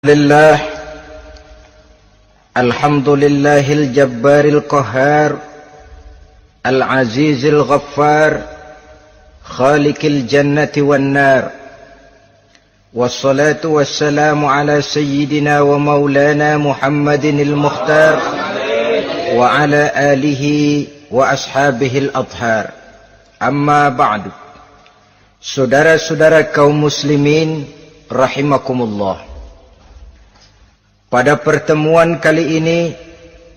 لله الحمد لله الجبار القهار العزيز الغفار خالق الجنة والنار والصلاة والسلام على سيدنا ومولانا محمد المختار وعلى آله وأصحابه الأطهار أما بعد. Saudara-saudara kaum muslimin rahimakumullah. Pada pertemuan kali ini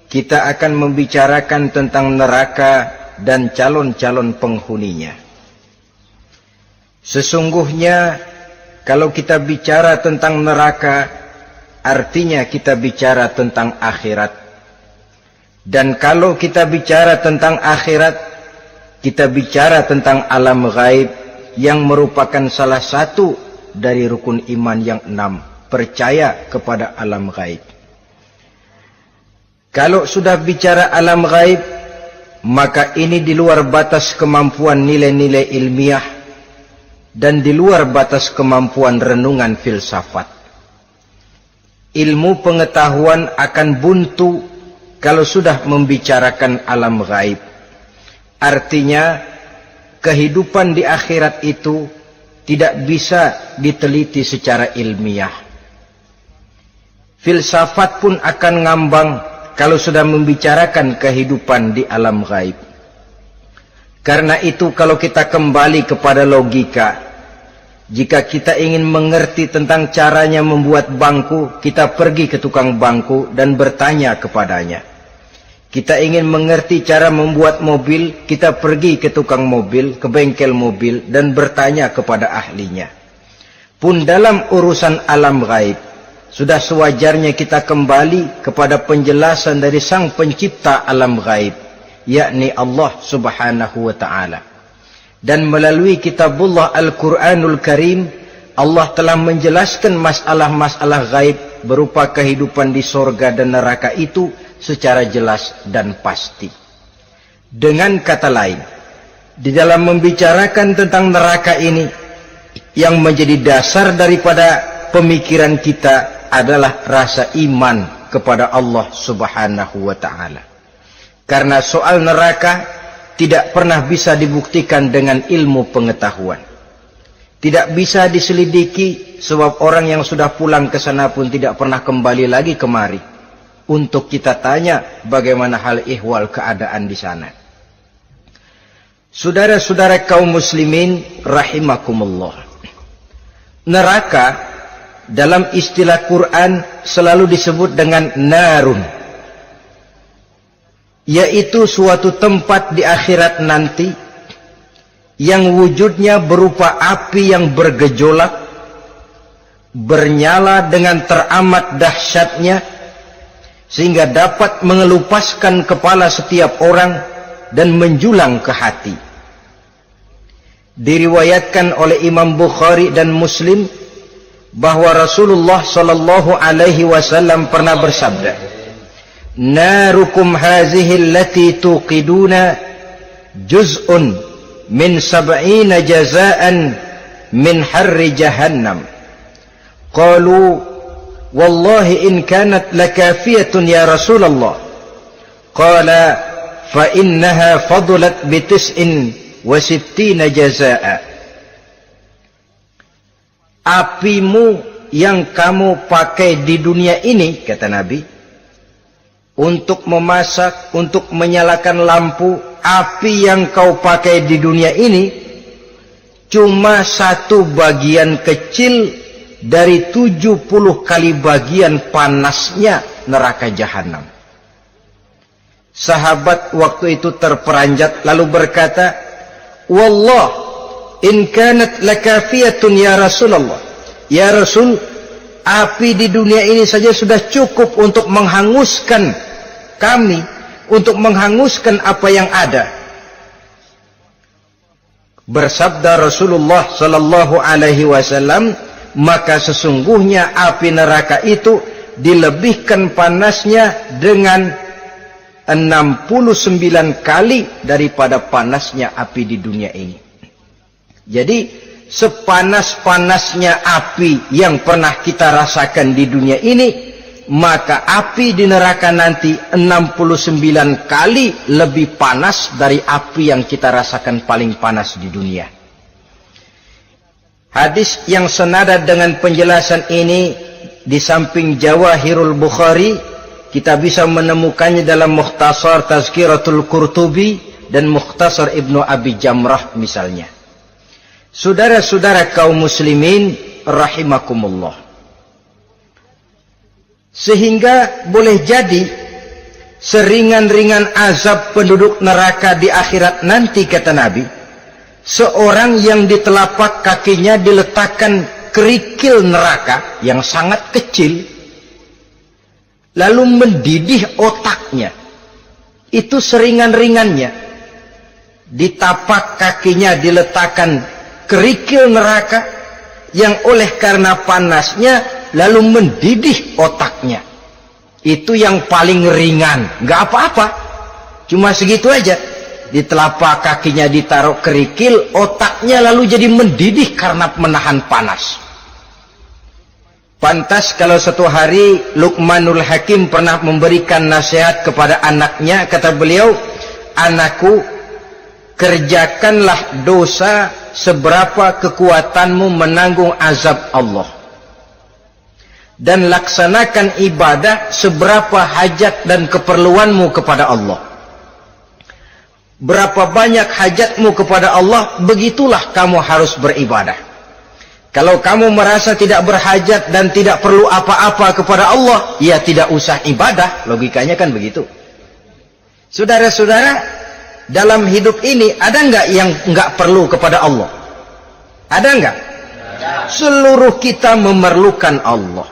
kita akan membicarakan tentang neraka dan calon-calon penghuninya. Sesungguhnya kalau kita bicara tentang neraka, artinya kita bicara tentang akhirat. Dan kalau kita bicara tentang akhirat, kita bicara tentang alam gaib yang merupakan salah satu dari rukun iman yang 6. Percaya kepada alam gaib. Kalau sudah bicara alam gaib, maka ini di luar batas kemampuan nilai-nilai ilmiah dan di luar batas kemampuan renungan filsafat. Ilmu pengetahuan akan buntu kalau sudah membicarakan alam gaib. Artinya, kehidupan di akhirat itu tidak bisa diteliti secara ilmiah. Filsafat pun akan ngambang kalau sudah membicarakan kehidupan di alam gaib. Karena itu kalau kita kembali kepada logika, jika kita ingin mengerti tentang caranya membuat bangku, kita pergi ke tukang bangku dan bertanya kepadanya. Kita ingin mengerti cara membuat mobil, kita pergi ke tukang mobil, ke bengkel mobil dan bertanya kepada ahlinya. Pun dalam urusan alam gaib, sudah sewajarnya kita kembali kepada penjelasan dari sang pencipta alam gaib, yakni Allah subhanahu wa ta'ala. Dan melalui kitabullah Al-Quranul Karim, Allah telah menjelaskan masalah-masalah gaib berupa kehidupan di sorga dan neraka itu secara jelas dan pasti. Dengan kata lain, di dalam membicarakan tentang neraka ini, yang menjadi dasar daripada pemikiran kita adalah rasa iman kepada Allah subhanahu wa ta'ala. Karena soal neraka tidak pernah bisa dibuktikan dengan ilmu pengetahuan. Tidak bisa diselidiki sebab orang yang sudah pulang ke sana pun tidak pernah kembali lagi kemari untuk kita tanya bagaimana hal ihwal keadaan di sana. Saudara-saudara kaum muslimin rahimakumullah. Neraka dalam istilah Quran selalu disebut dengan narun, yaitu suatu tempat di akhirat nanti yang wujudnya berupa api yang bergejolak, bernyala dengan teramat dahsyatnya, sehingga dapat mengelupaskan kepala setiap orang dan menjulang ke hati. Diriwayatkan oleh Imam Bukhari dan Muslim bahwa Rasulullah sallallahu alaihi wasallam pernah bersabda, "Narukum hazihi allati tuqiduna juz'un min 70 jazaan min harri jahannam." Qalu, "Wallahi in kanat lakafiyatun ya Rasulullah." Qala, "Fa innaha fadlat bi 69 jazaa." Apimu yang kamu pakai di dunia ini, kata Nabi, untuk memasak, untuk menyalakan lampu, api yang kau pakai di dunia ini cuma satu bagian kecil dari 70 kali bagian panasnya neraka jahanam. Sahabat waktu itu terperanjat lalu berkata, "Wallah, in kanat lakafiyatun ya Rasulullah." Ya Rasul, api di dunia ini saja sudah cukup untuk menghanguskan kami, untuk menghanguskan apa yang ada. Bersabda Rasulullah sallallahu alaihi wasallam, maka sesungguhnya api neraka itu dilebihkan panasnya dengan 69 kali daripada panasnya api di dunia ini. Jadi sepanas-panasnya api yang pernah kita rasakan di dunia ini, maka api di neraka nanti 69 kali lebih panas dari api yang kita rasakan paling panas di dunia. Hadis yang senada dengan penjelasan ini di samping Jawahirul Bukhari, kita bisa menemukannya dalam Mukhtasar Tazkiratul Qurtubi dan Mukhtasar Ibnu Abi Jamrah misalnya. Saudara-saudara kaum muslimin rahimakumullah. Sehingga boleh jadi seringan-ringan azab penduduk neraka di akhirat nanti, kata Nabi, seorang yang di telapak kakinya diletakkan kerikil neraka yang sangat kecil, lalu mendidih otaknya. Itu seringan-ringannya. Di tapak kakinya diletakkan kerikil neraka yang oleh karena panasnya lalu mendidih otaknya. Itu yang paling ringan, nggak apa-apa, cuma segitu aja. Di telapak kakinya ditaruh kerikil, otaknya lalu jadi mendidih karena menahan panas. Pantas kalau satu hari Luqmanul Hakim pernah memberikan nasihat kepada anaknya, kata beliau, "Anakku, kerjakanlah dosa seberapa kekuatanmu menanggung azab Allah, dan laksanakan ibadah seberapa hajat dan keperluanmu kepada Allah. Berapa banyak hajatmu kepada Allah, begitulah kamu harus beribadah. Kalau kamu merasa tidak berhajat dan tidak perlu apa-apa kepada Allah, ya tidak usah ibadah." Logikanya kan begitu. Saudara-saudara, dalam hidup ini ada nggak yang nggak perlu kepada Allah? Ada nggak? Seluruh kita memerlukan Allah.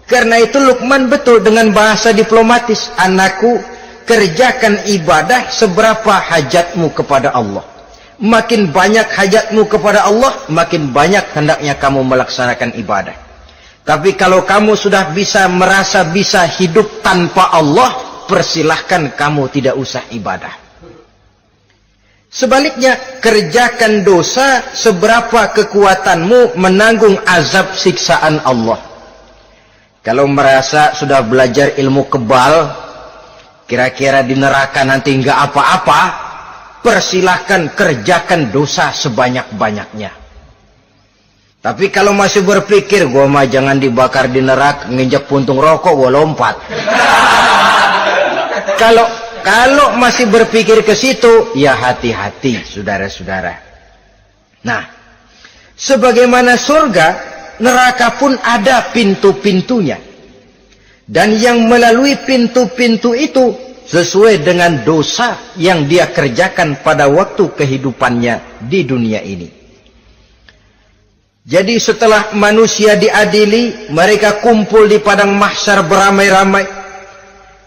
Karena itu Luqman betul dengan bahasa diplomatis, "Anakku, kerjakan ibadah seberapa hajatmu kepada Allah. Makin banyak hajatmu kepada Allah, makin banyak hendaknya kamu melaksanakan ibadah. Tapi kalau kamu sudah merasa bisa hidup tanpa Allah, persilahkan kamu tidak usah ibadah." Sebaliknya, kerjakan dosa seberapa kekuatanmu menanggung azab siksaan Allah. Kalau merasa sudah belajar ilmu kebal, kira-kira di neraka nanti nggak apa-apa, persilahkan kerjakan dosa sebanyak-banyaknya. Tapi kalau masih berpikir, gua mah jangan dibakar di neraka, nginjak puntung rokok gua lompat. Kalau masih berpikir ke situ, ya hati-hati, saudara-saudara. Nah, sebagaimana surga, neraka pun ada pintu-pintunya. Dan yang melalui pintu-pintu itu sesuai dengan dosa yang dia kerjakan pada waktu kehidupannya di dunia ini. Jadi setelah manusia diadili, mereka kumpul di padang mahsyar beramai-ramai.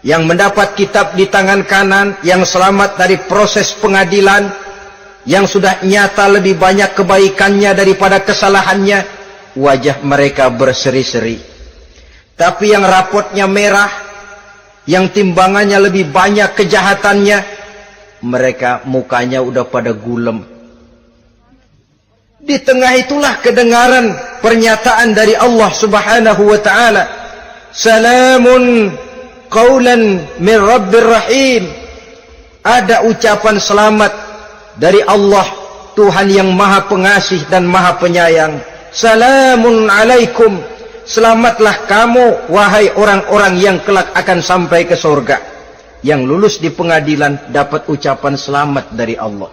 Yang mendapat kitab di tangan kanan, yang selamat dari proses pengadilan, yang sudah nyata lebih banyak kebaikannya daripada kesalahannya, wajah mereka berseri-seri. Tapi yang rapotnya merah, yang timbangannya lebih banyak kejahatannya, mereka mukanya udah pada gulem. Di tengah itulah kedengaran pernyataan dari Allah Subhanahu wa ta'ala, "Salamun qaulan min Rabbir Rahim." Ada ucapan selamat dari Allah, Tuhan yang Maha Pengasih dan Maha Penyayang. "Salamun alaikum." Selamatlah kamu, wahai orang-orang yang kelak akan sampai ke surga. Yang lulus di pengadilan dapat ucapan selamat dari Allah.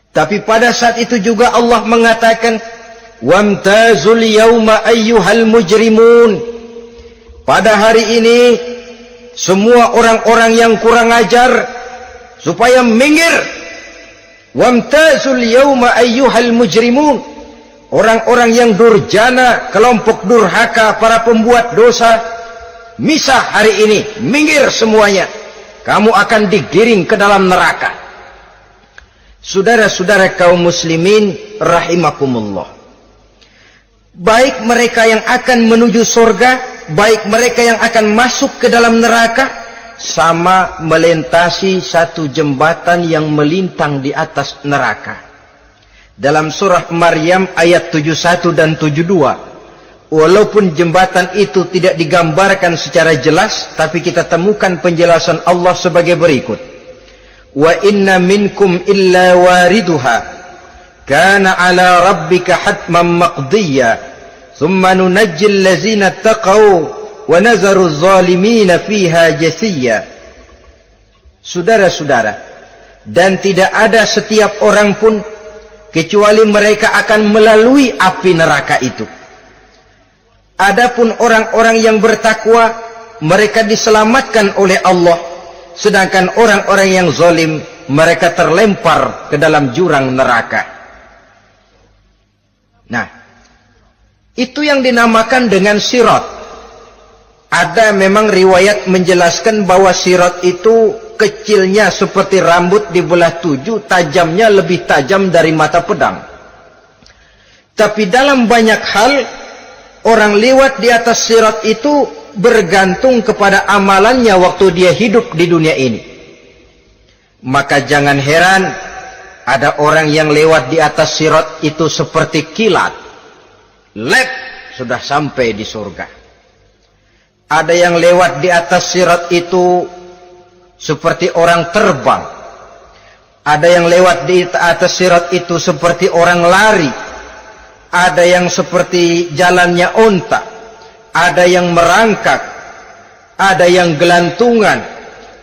Tapi pada saat itu juga Allah mengatakan, "Wamtazul yawma ayyuhal mujrimun." Pada hari ini, semua orang-orang yang kurang ajar, supaya minggir. Wamtazul yawma ayyuhal mujrimun. Orang-orang yang durjana, kelompok durhaka, para pembuat dosa, misah hari ini, minggir semuanya. Kamu akan digiring ke dalam neraka. Saudara-saudara kaum muslimin rahimakumullah. Baik mereka yang akan menuju surga, baik mereka yang akan masuk ke dalam neraka, sama melintasi satu jembatan yang melintang di atas neraka. dalam surah Maryam ayat 71 dan 72. Walaupun jembatan itu tidak digambarkan secara jelas, tapi kita temukan penjelasan Allah sebagai berikut. Wa inna minkum illa wariduha kana ala rabbika hatman maqdiya thumma nunajjil ladzina taqaw wa nazaru adh-dhalimina fiha jasiyya. Saudara-saudara, dan tidak ada setiap orang pun kecuali mereka akan melalui api neraka itu. Adapun orang-orang yang bertakwa, mereka diselamatkan oleh Allah, sedangkan orang-orang yang zalim, mereka terlempar ke dalam jurang neraka. Nah, itu yang dinamakan dengan sirat. Ada memang riwayat menjelaskan bahwa sirat itu kecilnya seperti rambut dibelah 7, tajamnya lebih tajam dari mata pedang. Tapi dalam banyak hal, orang lewat di atas sirat itu bergantung kepada amalannya waktu dia hidup di dunia ini. Maka jangan heran ada orang yang lewat di atas sirat itu seperti kilat. Lep, sudah sampai di surga. Ada yang lewat di atas sirat itu seperti orang terbang. Ada yang lewat di atas sirat itu seperti orang lari. Ada yang seperti jalannya unta, ada yang merangkak, ada yang gelantungan,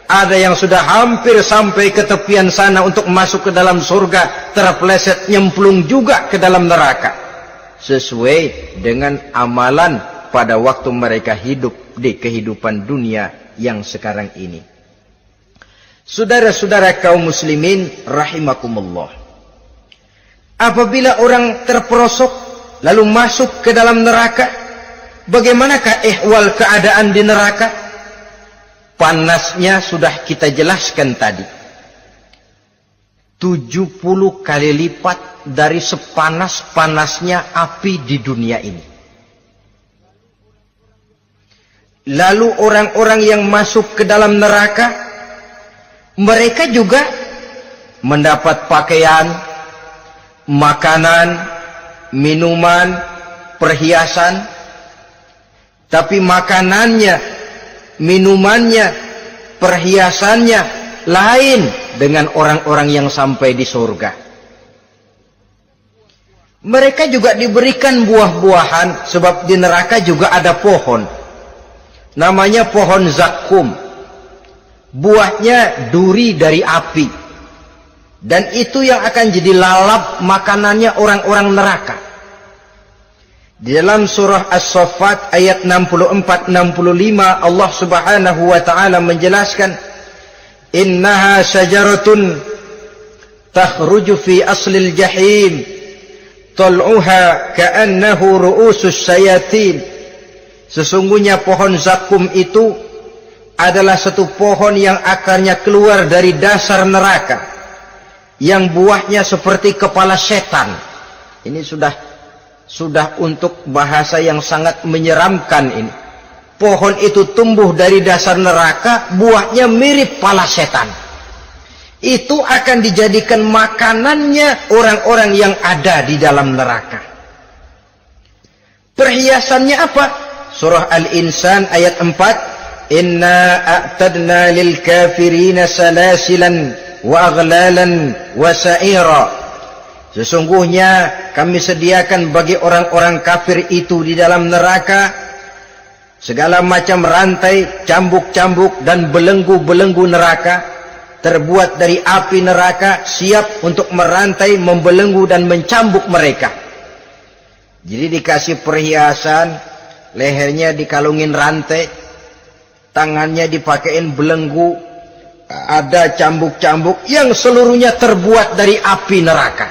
ada yang sudah hampir sampai ke tepian sana untuk masuk ke dalam surga, terpeleset nyemplung juga ke dalam neraka, sesuai dengan amalan pada waktu mereka hidup di kehidupan dunia yang sekarang ini. Saudara-saudara kaum muslimin rahimakumullah, apabila orang terperosok lalu masuk ke dalam neraka, bagaimanakah ihwal keadaan di neraka? Panasnya sudah kita jelaskan tadi. 70 kali lipat dari sepanas-panasnya api di dunia ini. Lalu orang-orang yang masuk ke dalam neraka, mereka juga mendapat pakaian, makanan, minuman, perhiasan, tapi makanannya, minumannya, perhiasannya lain dengan orang-orang yang sampai di surga. Mereka juga diberikan buah-buahan, sebab di neraka juga ada pohon, namanya pohon zakum. Buahnya duri dari api. Dan itu yang akan jadi lalap makanannya orang-orang neraka. Di dalam surah As-Saffat ayat 64-65 Allah Subhanahu wa taala menjelaskan, innaha syajaratun takhruju fi aslil jahim tal'uha ka'annahu ru'usus syayatin. Sesungguhnya pohon zakum itu adalah satu pohon yang akarnya keluar dari dasar neraka, yang buahnya seperti kepala setan. Ini sudah untuk bahasa yang sangat menyeramkan ini. Pohon itu tumbuh dari dasar neraka, buahnya mirip kepala setan. Itu akan dijadikan makanannya orang-orang yang ada di dalam neraka. Perhiasannya apa? Surah Al-Insan ayat 4, inna a'tadna lil kafirina salasilan wa aghlalan wa sa'ira. Sesungguhnya kami sediakan bagi orang-orang kafir itu di dalam neraka segala macam rantai, cambuk-cambuk dan belenggu-belenggu neraka, terbuat dari api neraka, siap untuk merantai, membelenggu dan mencambuk mereka. Jadi dikasih perhiasan, lehernya dikalungin rantai, tangannya dipakein belenggu, ada cambuk-cambuk yang seluruhnya terbuat dari api neraka.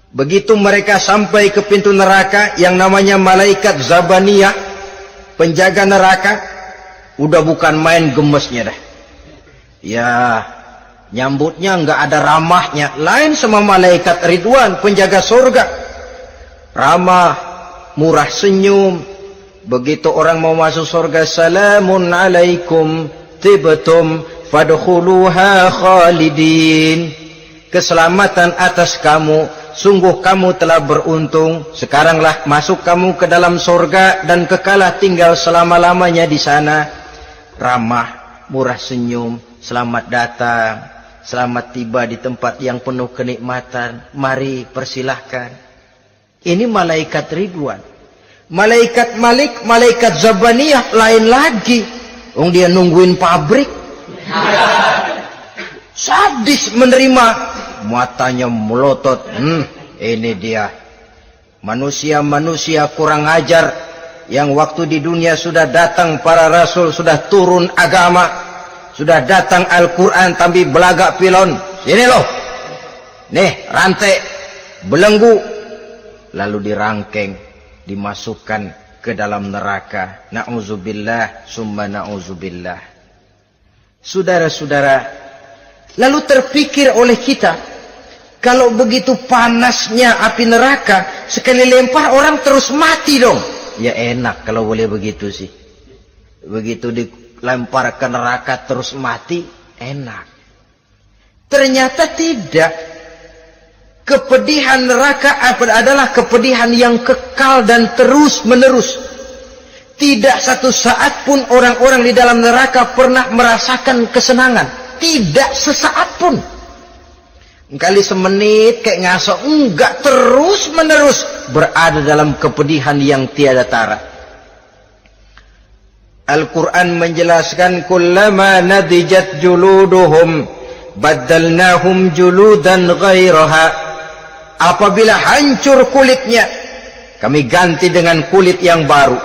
Begitu mereka sampai ke pintu neraka yang namanya malaikat Zabaniyah, penjaga neraka, udah bukan main gemesnya dah. Ya, nyambutnya nggak ada ramahnya, lain sama malaikat Ridwan, penjaga surga. Ramah, murah senyum. Begitu orang mau masuk surga, salamun alaikum tibtum fadkhuluha khalidin. keselamatan atas kamu, sungguh kamu telah beruntung, sekaranglah masuk kamu ke dalam surga dan kekalah tinggal selama-lamanya di sana. Ramah, murah senyum, selamat datang, selamat tiba di tempat yang penuh kenikmatan, mari persilahkan. Ini malaikat Ridwan. Malaikat Malik, malaikat Zabaniyah lain lagi. Dia nungguin pabrik. Sadis menerima, matanya melotot. Ini dia manusia-manusia kurang ajar yang waktu di dunia sudah datang para rasul, sudah turun agama, sudah datang Al-Quran, tapi belagak pilon. Sini loh, nih rantai, belenggu, lalu dirangkeng, dimasukkan ke dalam neraka. Na'udzubillah, summa na'udzubillah. Saudara-saudara, lalu terpikir oleh kita, kalau begitu panasnya api neraka, sekali lempar orang terus mati dong. Ya enak kalau boleh begitu sih. Begitu dilempar ke neraka terus mati, enak. Ternyata tidak. Kepedihan neraka adalah kepedihan yang kekal dan terus menerus. Tidak satu saat pun orang-orang di dalam neraka pernah merasakan kesenangan. Tidak sesaat pun. Kali semenit kayak ngasok, enggak, terus menerus berada dalam kepedihan yang tiada tara. Al-Quran menjelaskan, kullama nadijat juluduhum baddalnahum juludan ghairaha. Apabila hancur kulitnya, kami ganti dengan kulit yang baru.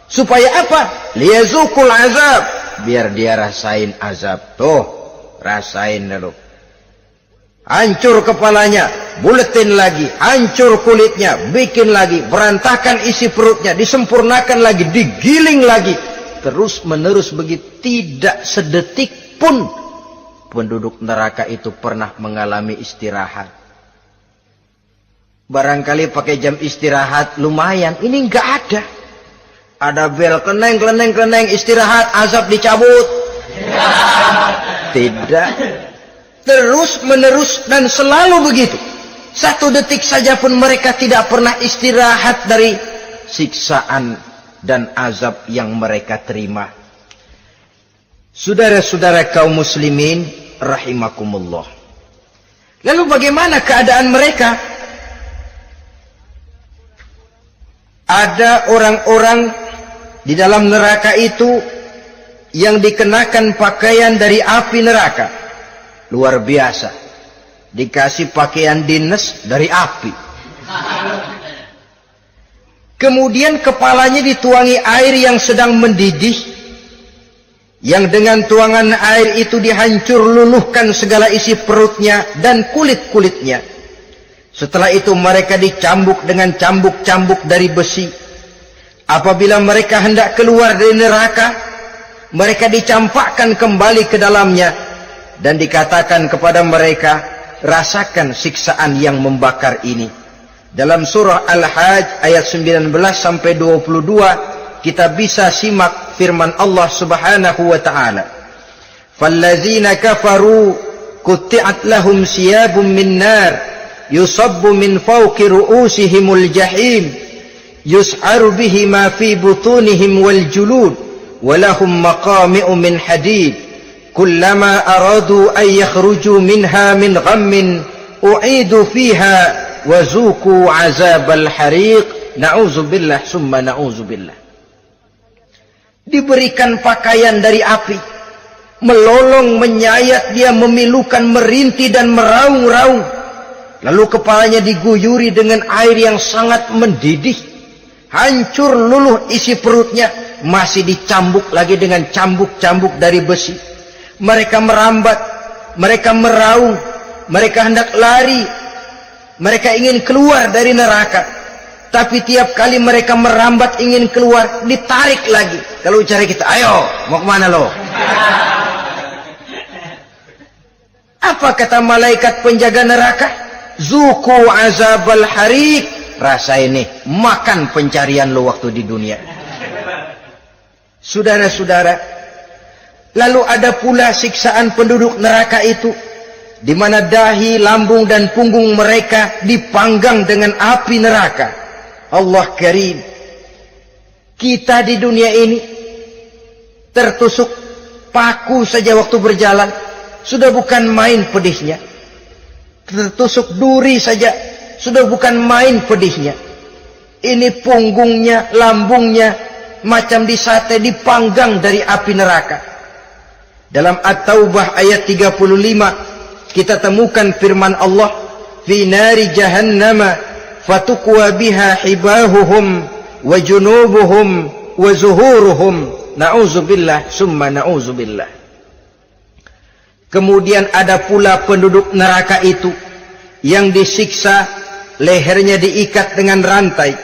Supaya apa? Liyazukul azab, biar dia rasain azab. Tuh, rasain dulu. Hancur kepalanya, buletin lagi, hancur kulitnya, bikin lagi, berantakan isi perutnya, disempurnakan lagi, digiling lagi. Terus menerus begitu, tidak sedetik pun penduduk neraka itu pernah mengalami istirahat. Barangkali pakai jam istirahat lumayan, ini enggak ada. Ada bel, kleneng, istirahat, azab dicabut. Tidak. Terus menerus dan selalu begitu. Satu detik saja pun mereka tidak pernah istirahat dari siksaan dan azab yang mereka terima. Saudara-saudara kaum muslimin rahimakumullah. Lalu bagaimana keadaan mereka? Ada orang-orang di dalam neraka itu yang dikenakan pakaian dari api neraka. Luar biasa. Dikasih pakaian dinas dari api. Kemudian kepalanya dituangi air yang sedang mendidih. Yang dengan tuangan air itu dihancur luluhkan segala isi perutnya dan kulit-kulitnya. Setelah itu mereka dicambuk dengan cambuk-cambuk dari besi. Apabila mereka hendak keluar dari neraka, mereka dicampakkan kembali ke dalamnya. Dan dikatakan kepada mereka, rasakan siksaan yang membakar ini. Dalam surah Al-Hajj ayat 19 sampai 22 kita bisa simak firman Allah Subhanahu wa taala. Fallazina kafaru qutti'at lahum siyabun min nar yusabbu min fawqi ru'usihimul jahim yus'aru bihi ma fi butunihim wal julud wa lahum maqami'u min hadid. Kullama aradu an yakhruju minha min ghammin u'idu fiha wa zuqu azabal hariq. Na'udzubillah summa na'udzubillah. Diberikan pakaian dari api, melolong, menyayat dia, memilukan, merintih dan meraung-raung. Lalu kepalanya diguyuri dengan air yang sangat mendidih. Hancur luluh isi perutnya, masih dicambuk lagi dengan cambuk-cambuk dari besi. Mereka merambat, mereka meraung, mereka hendak lari, mereka ingin keluar dari neraka. Tapi tiap kali mereka merambat ingin keluar, ditarik lagi. Kalau cara kita, ayo, mau kemana lo? Apa kata malaikat penjaga neraka? Zuku azabal hariq. Rasa ini, makan pencarian lo waktu di dunia. Saudara-saudara, lalu ada pula siksaan penduduk neraka itu di mana dahi, lambung dan punggung mereka dipanggang dengan api neraka. Allah Karim. Kita di dunia ini tertusuk paku saja waktu berjalan sudah bukan main pedihnya. Tertusuk duri saja sudah bukan main pedihnya. Ini punggungnya, lambungnya macam disate, dipanggang dari api neraka. Dalam At-Taubah ayat 35 kita temukan firman Allah, fi nari jahannama fatukwa biha hibahuhum wa junubuhum wa zuhuruhum, na'udzubillah summa na'udzubillah. Kemudian ada pula penduduk neraka itu yang disiksa, lehernya diikat dengan rantai,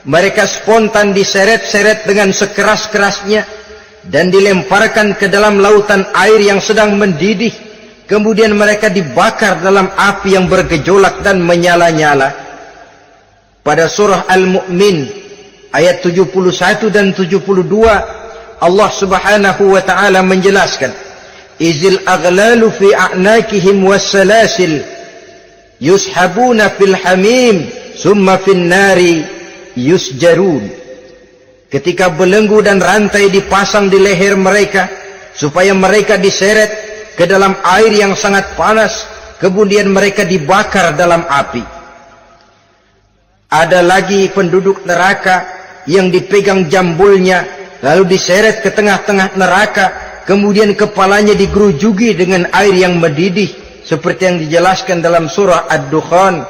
mereka spontan diseret-seret dengan sekeras-kerasnya dan dilemparkan ke dalam lautan air yang sedang mendidih. Kemudian mereka dibakar dalam api yang bergejolak dan menyala-nyala. Pada surah Al-Mu'min ayat 71 dan 72 Allah Subhanahu wa taala menjelaskan, izil aghlalu fi a'nakihim wassalasil yushabuna fil hamim summa fin nari yusjarun. Ketika belenggu dan rantai dipasang di leher mereka supaya mereka diseret ke dalam air yang sangat panas, kemudian mereka dibakar dalam api. Ada lagi penduduk neraka yang dipegang jambulnya lalu diseret ke tengah-tengah neraka, kemudian kepalanya digerujuki dengan air yang mendidih seperti yang dijelaskan dalam surah Ad-Dukhan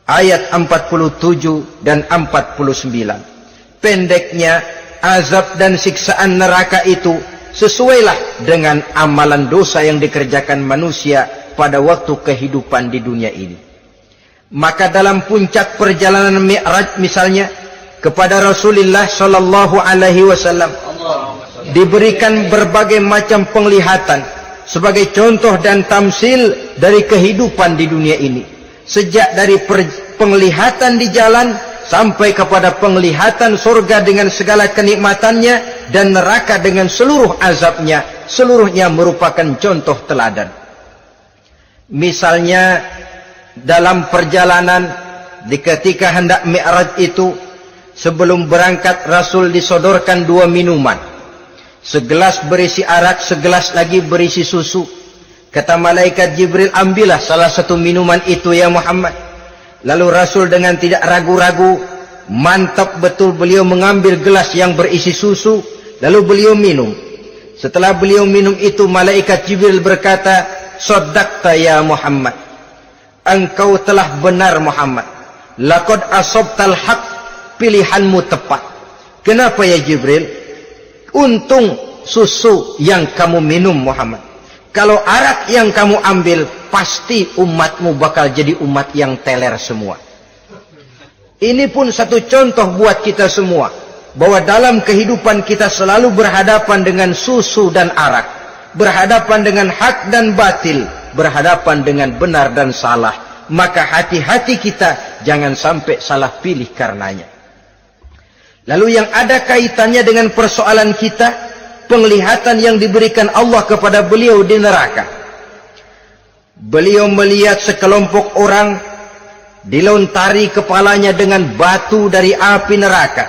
ayat 47 dan 49. Pendeknya, azab dan siksaan neraka itu sesuailah dengan amalan dosa yang dikerjakan manusia pada waktu kehidupan di dunia ini. Maka dalam puncak perjalanan Mi'raj misalnya, kepada Rasulullah sallallahu alaihi wasallam diberikan berbagai macam penglihatan sebagai contoh dan tamsil dari kehidupan di dunia ini. Sejak dari penglihatan di jalan sampai kepada penglihatan surga dengan segala kenikmatannya dan neraka dengan seluruh azabnya, seluruhnya merupakan contoh teladan. Misalnya dalam perjalanan di ketika hendak Mi'raj itu, sebelum berangkat Rasul disodorkan 2 minuman. Segelas berisi arak, segelas lagi berisi susu. Kata malaikat Jibril, ambillah salah satu minuman itu ya Muhammad. Lalu Rasul dengan tidak ragu-ragu, mantap betul beliau mengambil gelas yang berisi susu, lalu beliau minum. Setelah beliau minum itu, malaikat Jibril berkata, "Shaddaqta ya Muhammad." Engkau telah benar Muhammad. Laqad asabtal haq, pilihanmu tepat. Kenapa ya Jibril? Untung susu yang kamu minum Muhammad. Kalau arak yang kamu ambil, pasti umatmu bakal jadi umat yang teler semua. Ini pun satu contoh buat kita semua, bahwa dalam kehidupan kita selalu berhadapan dengan susu dan arak, berhadapan dengan hak dan batil, berhadapan dengan benar dan salah. Maka hati-hati kita jangan sampai salah pilih karenanya. Lalu yang ada kaitannya dengan persoalan kita, penglihatan yang diberikan Allah kepada beliau di neraka. Beliau melihat sekelompok orang dilontari kepalanya dengan batu dari api neraka.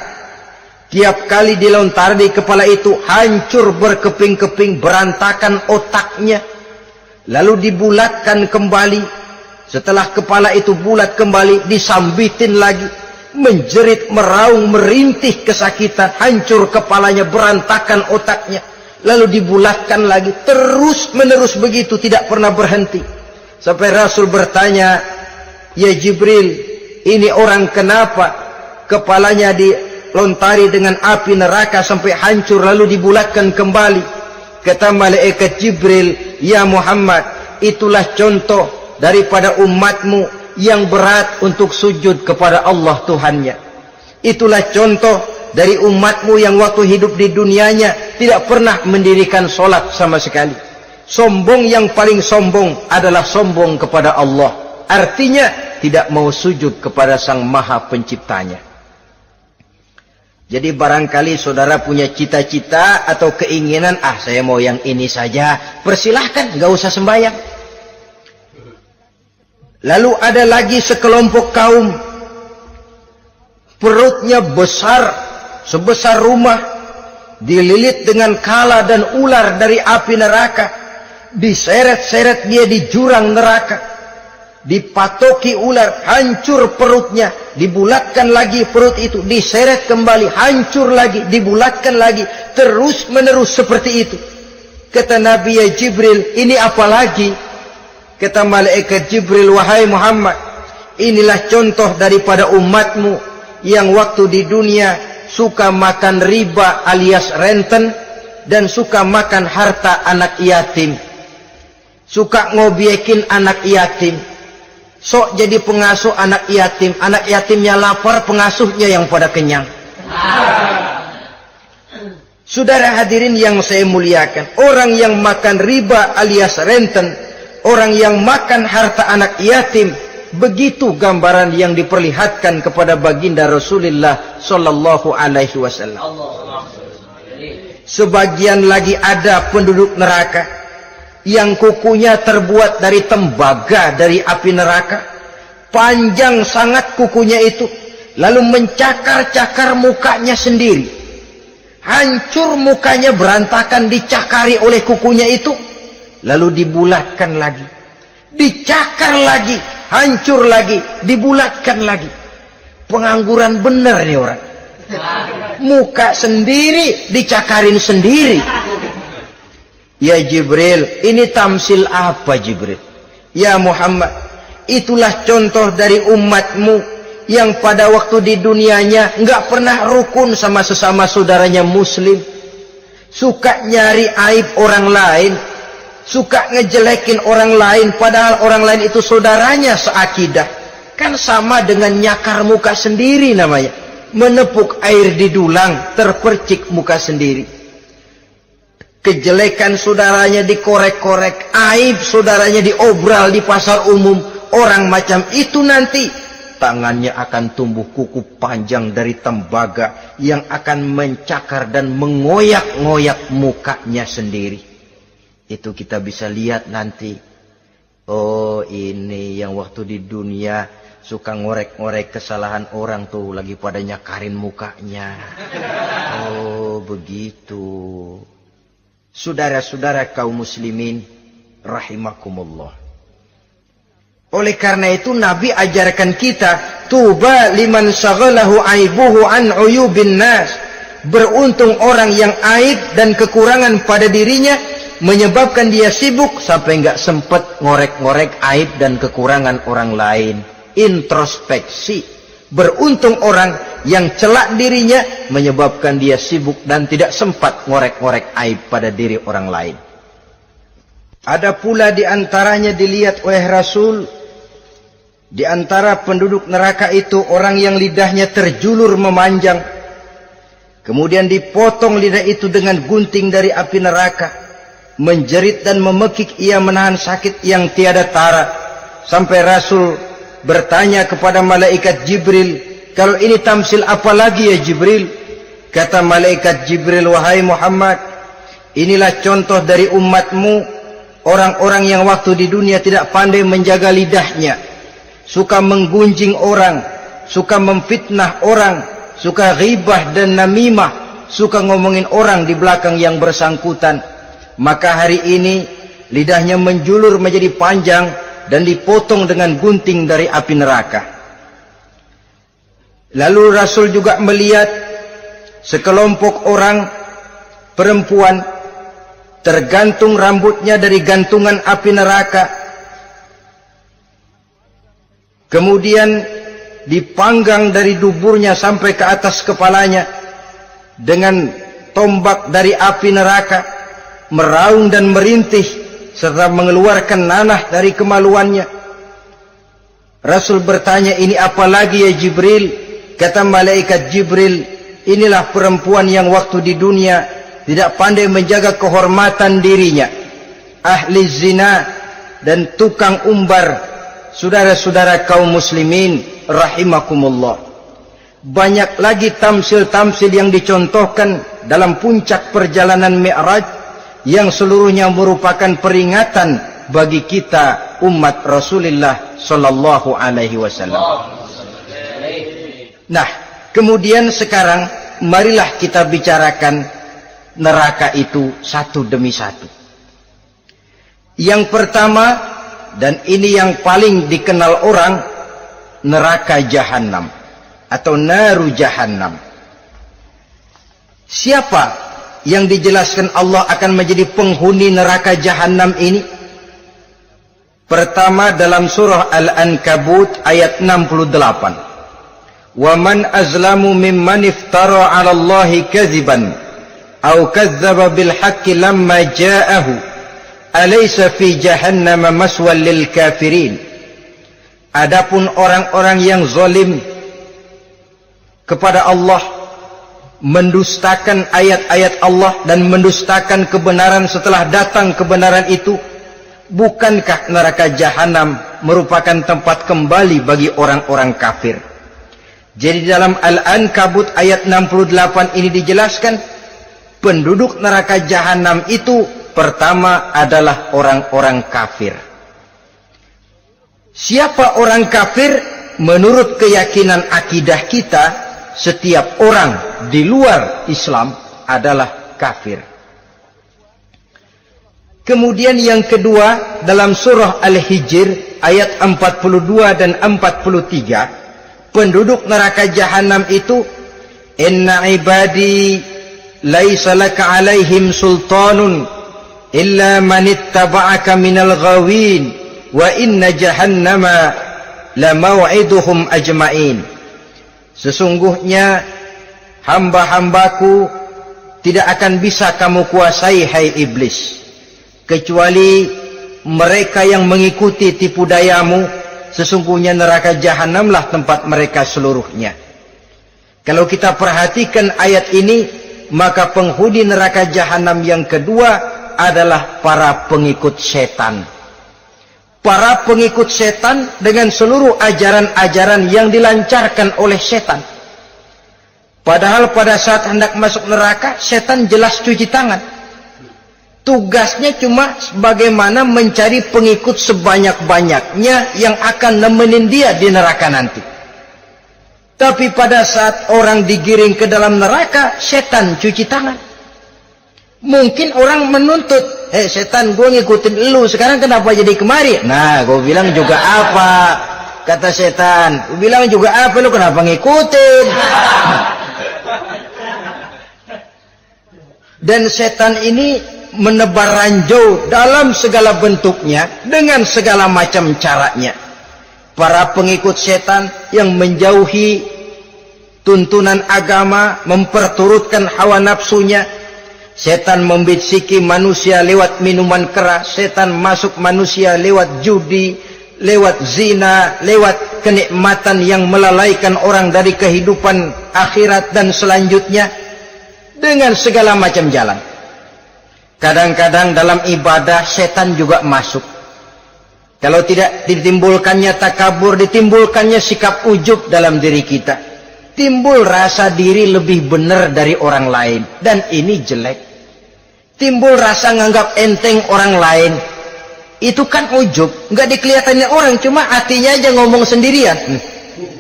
Tiap kali dilontari kepala itu hancur berkeping-keping, berantakan otaknya. Lalu dibulatkan kembali. Setelah kepala itu bulat kembali, disambitin lagi. Menjerit, meraung, merintih kesakitan, hancur kepalanya, berantakan otaknya, lalu dibulatkan lagi, terus menerus begitu, tidak pernah berhenti. Sampai Rasul bertanya, ya Jibril, ini orang kenapa kepalanya dilontari dengan api neraka sampai hancur lalu dibulatkan kembali? Kata malaikat Jibril, ya Muhammad, itulah contoh daripada umatmu yang berat untuk sujud kepada Allah Tuhannya. Itulah contoh dari umatmu yang waktu hidup di dunianya tidak pernah mendirikan solat sama sekali. Sombong yang paling sombong adalah sombong kepada Allah. Artinya tidak mau sujud kepada Sang Maha Penciptanya. Jadi barangkali saudara punya cita-cita atau keinginan, saya mau yang ini saja, persilahkan, gak usah sembahyang. Lalu ada lagi sekelompok kaum, perutnya besar, sebesar rumah, dililit dengan kala dan ular dari api neraka, diseret-seret dia di jurang neraka, dipatoki ular, hancur perutnya, dibulatkan lagi perut itu, diseret kembali, hancur lagi, dibulatkan lagi, terus menerus seperti itu. Kata Nabi, ya Jibril, ini apa lagi? Kata malaikat Jibril, wahai Muhammad, inilah contoh daripada umatmu yang waktu di dunia suka makan riba alias renten dan suka makan harta anak yatim, suka ngobyekin anak yatim, sok jadi pengasuh anak yatimnya lapar, pengasuhnya yang pada kenyang. Saudara hadirin yang saya muliakan, orang yang makan riba alias renten, orang yang makan harta anak yatim, begitu gambaran yang diperlihatkan kepada baginda Rasulullah sallallahu alaihi wasallam. Sebagian lagi ada penduduk neraka yang kukunya terbuat dari tembaga dari api neraka, panjang sangat kukunya itu, lalu mencakar-cakar mukanya sendiri, hancur mukanya berantakan, dicakari oleh kukunya itu, lalu dibulatkan lagi, dicakar lagi, hancur lagi, dibulatkan lagi. Pengangguran benar nih orang, muka sendiri dicakarin sendiri. Ya Jibril, ini tamsil apa Jibril? Ya Muhammad, itulah contoh dari umatmu yang pada waktu di dunianya enggak pernah rukun sama sesama saudaranya muslim, suka nyari aib orang lain, suka ngejelekin orang lain, padahal orang lain itu saudaranya seakidah. Kan sama dengan nyakar muka sendiri namanya, menepuk air di dulang, terpercik muka sendiri. Kejelekan saudaranya dikorek-korek, aib saudaranya diobral di pasar umum. Orang macam itu nanti tangannya akan tumbuh kuku panjang dari tembaga yang akan mencakar dan mengoyak-ngoyak mukanya sendiri. Itu kita bisa lihat nanti. Oh, ini yang waktu di dunia suka ngorek-ngorek kesalahan orang tuh, lagi pada nyakarin mukanya. Oh, begitu. Saudara-saudara kaum muslimin rahimakumullah. Oleh karena itu Nabi ajarkan kita, tuba liman syaghalahu aibuhu an uyubin nas. Beruntung orang yang aib dan kekurangan pada dirinya menyebabkan dia sibuk sampai enggak sempat ngorek-ngorek aib dan kekurangan orang lain. Introspeksi. Beruntung orang yang celak dirinya menyebabkan dia sibuk dan tidak sempat ngorek-ngorek aib pada diri orang lain. Ada pula di antaranya dilihat oleh Rasul, di antara penduduk neraka itu orang yang lidahnya terjulur memanjang, kemudian dipotong lidah itu dengan gunting dari api neraka, menjerit dan memekik ia menahan sakit yang tiada tara, sampai Rasul bertanya kepada malaikat Jibril, kalau ini tamsil apa lagi ya Jibril? Kata malaikat Jibril, wahai Muhammad, inilah contoh dari umatmu, orang-orang yang waktu di dunia tidak pandai menjaga lidahnya, suka menggunjing orang, suka memfitnah orang, suka ghibah dan namimah, suka ngomongin orang di belakang yang bersangkutan. Maka hari ini lidahnya menjulur menjadi panjang dan dipotong dengan gunting dari api neraka. Lalu Rasul juga melihat sekelompok orang perempuan tergantung rambutnya dari gantungan api neraka, kemudian dipanggang dari duburnya sampai ke atas kepalanya dengan tombak dari api neraka, meraung dan merintih serta mengeluarkan nanah dari kemaluannya. Rasul bertanya, ini apa lagi ya Jibril? Kata malaikat Jibril, inilah perempuan yang waktu di dunia tidak pandai menjaga kehormatan dirinya, ahli zina dan tukang umbar. Saudara-saudara kaum muslimin rahimakumullah, banyak lagi tamsil-tamsil yang dicontohkan dalam puncak perjalanan Mi'raj, yang seluruhnya merupakan peringatan bagi kita umat Rasulullah sallallahu alaihi wasallam. Nah, kemudian sekarang marilah kita bicarakan neraka itu satu demi satu. Yang pertama, dan ini yang paling dikenal orang, neraka Jahannam atau naru Jahannam. Siapa yang dijelaskan Allah akan menjadi penghuni neraka Jahannam ini? Pertama dalam surah Al-Ankabut ayat 68. Wa man azlamu mimman iftara 'ala Allahi kadziban aw kadzdzaba bil haqqi lamma ja'ahu alaysa fi jahannam maswal lil kafirin. Adapun orang-orang yang zalim kepada Allah, mendustakan ayat-ayat Allah dan mendustakan kebenaran setelah datang kebenaran itu, bukankah neraka Jahannam merupakan tempat kembali bagi orang-orang kafir? Jadi dalam Al-Ankabut ayat 68 ini dijelaskan, penduduk neraka Jahannam itu pertama adalah orang-orang kafir. Siapa orang kafir? Menurut keyakinan akidah kita, setiap orang di luar Islam adalah kafir. Kemudian yang kedua dalam surah Al-Hijr ayat 42 dan 43, penduduk neraka Jahannam itu, inna ibadi laisa laka alaihim sultanun illa man ittaba'aka minal ghawin wa inna jahannama la maw'iduhum ajma'in. Sesungguhnya hamba-hambaku tidak akan bisa kamu kuasai, hai iblis, kecuali mereka yang mengikuti tipu dayamu. Sesungguhnya neraka Jahannamlah tempat mereka seluruhnya. Kalau kita perhatikan ayat ini, maka penghuni neraka Jahannam yang kedua adalah para pengikut setan. Para pengikut setan dengan seluruh ajaran-ajaran yang dilancarkan oleh setan. Padahal pada saat hendak masuk neraka, setan jelas cuci tangan. Tugasnya cuma bagaimana mencari pengikut sebanyak-banyaknya yang akan nemenin dia di neraka nanti. Tapi pada saat orang digiring ke dalam neraka, setan cuci tangan. Mungkin orang menuntut, setan, gue ngikutin lu, sekarang kenapa jadi kemari? Nah, gue bilang juga apa? Kata setan, gue bilang juga apa, lu kenapa ngikutin? Dan setan ini menebar ranjau dalam segala bentuknya, dengan segala macam caranya. Para pengikut setan yang menjauhi tuntunan agama, memperturutkan hawa nafsunya. Setan membisiki manusia lewat minuman keras, setan masuk manusia lewat judi, lewat zina, lewat kenikmatan yang melalaikan orang dari kehidupan akhirat dan selanjutnya, dengan segala macam jalan. Kadang-kadang dalam ibadah setan juga masuk. Kalau tidak ditimbulkannya takabur, ditimbulkannya sikap ujub dalam diri kita. Timbul rasa diri lebih benar dari orang lain, dan ini jelek. Timbul rasa nganggap enteng orang lain. Itu kan ujub, nggak dikelihatannya orang, cuma hatinya aja ngomong sendirian.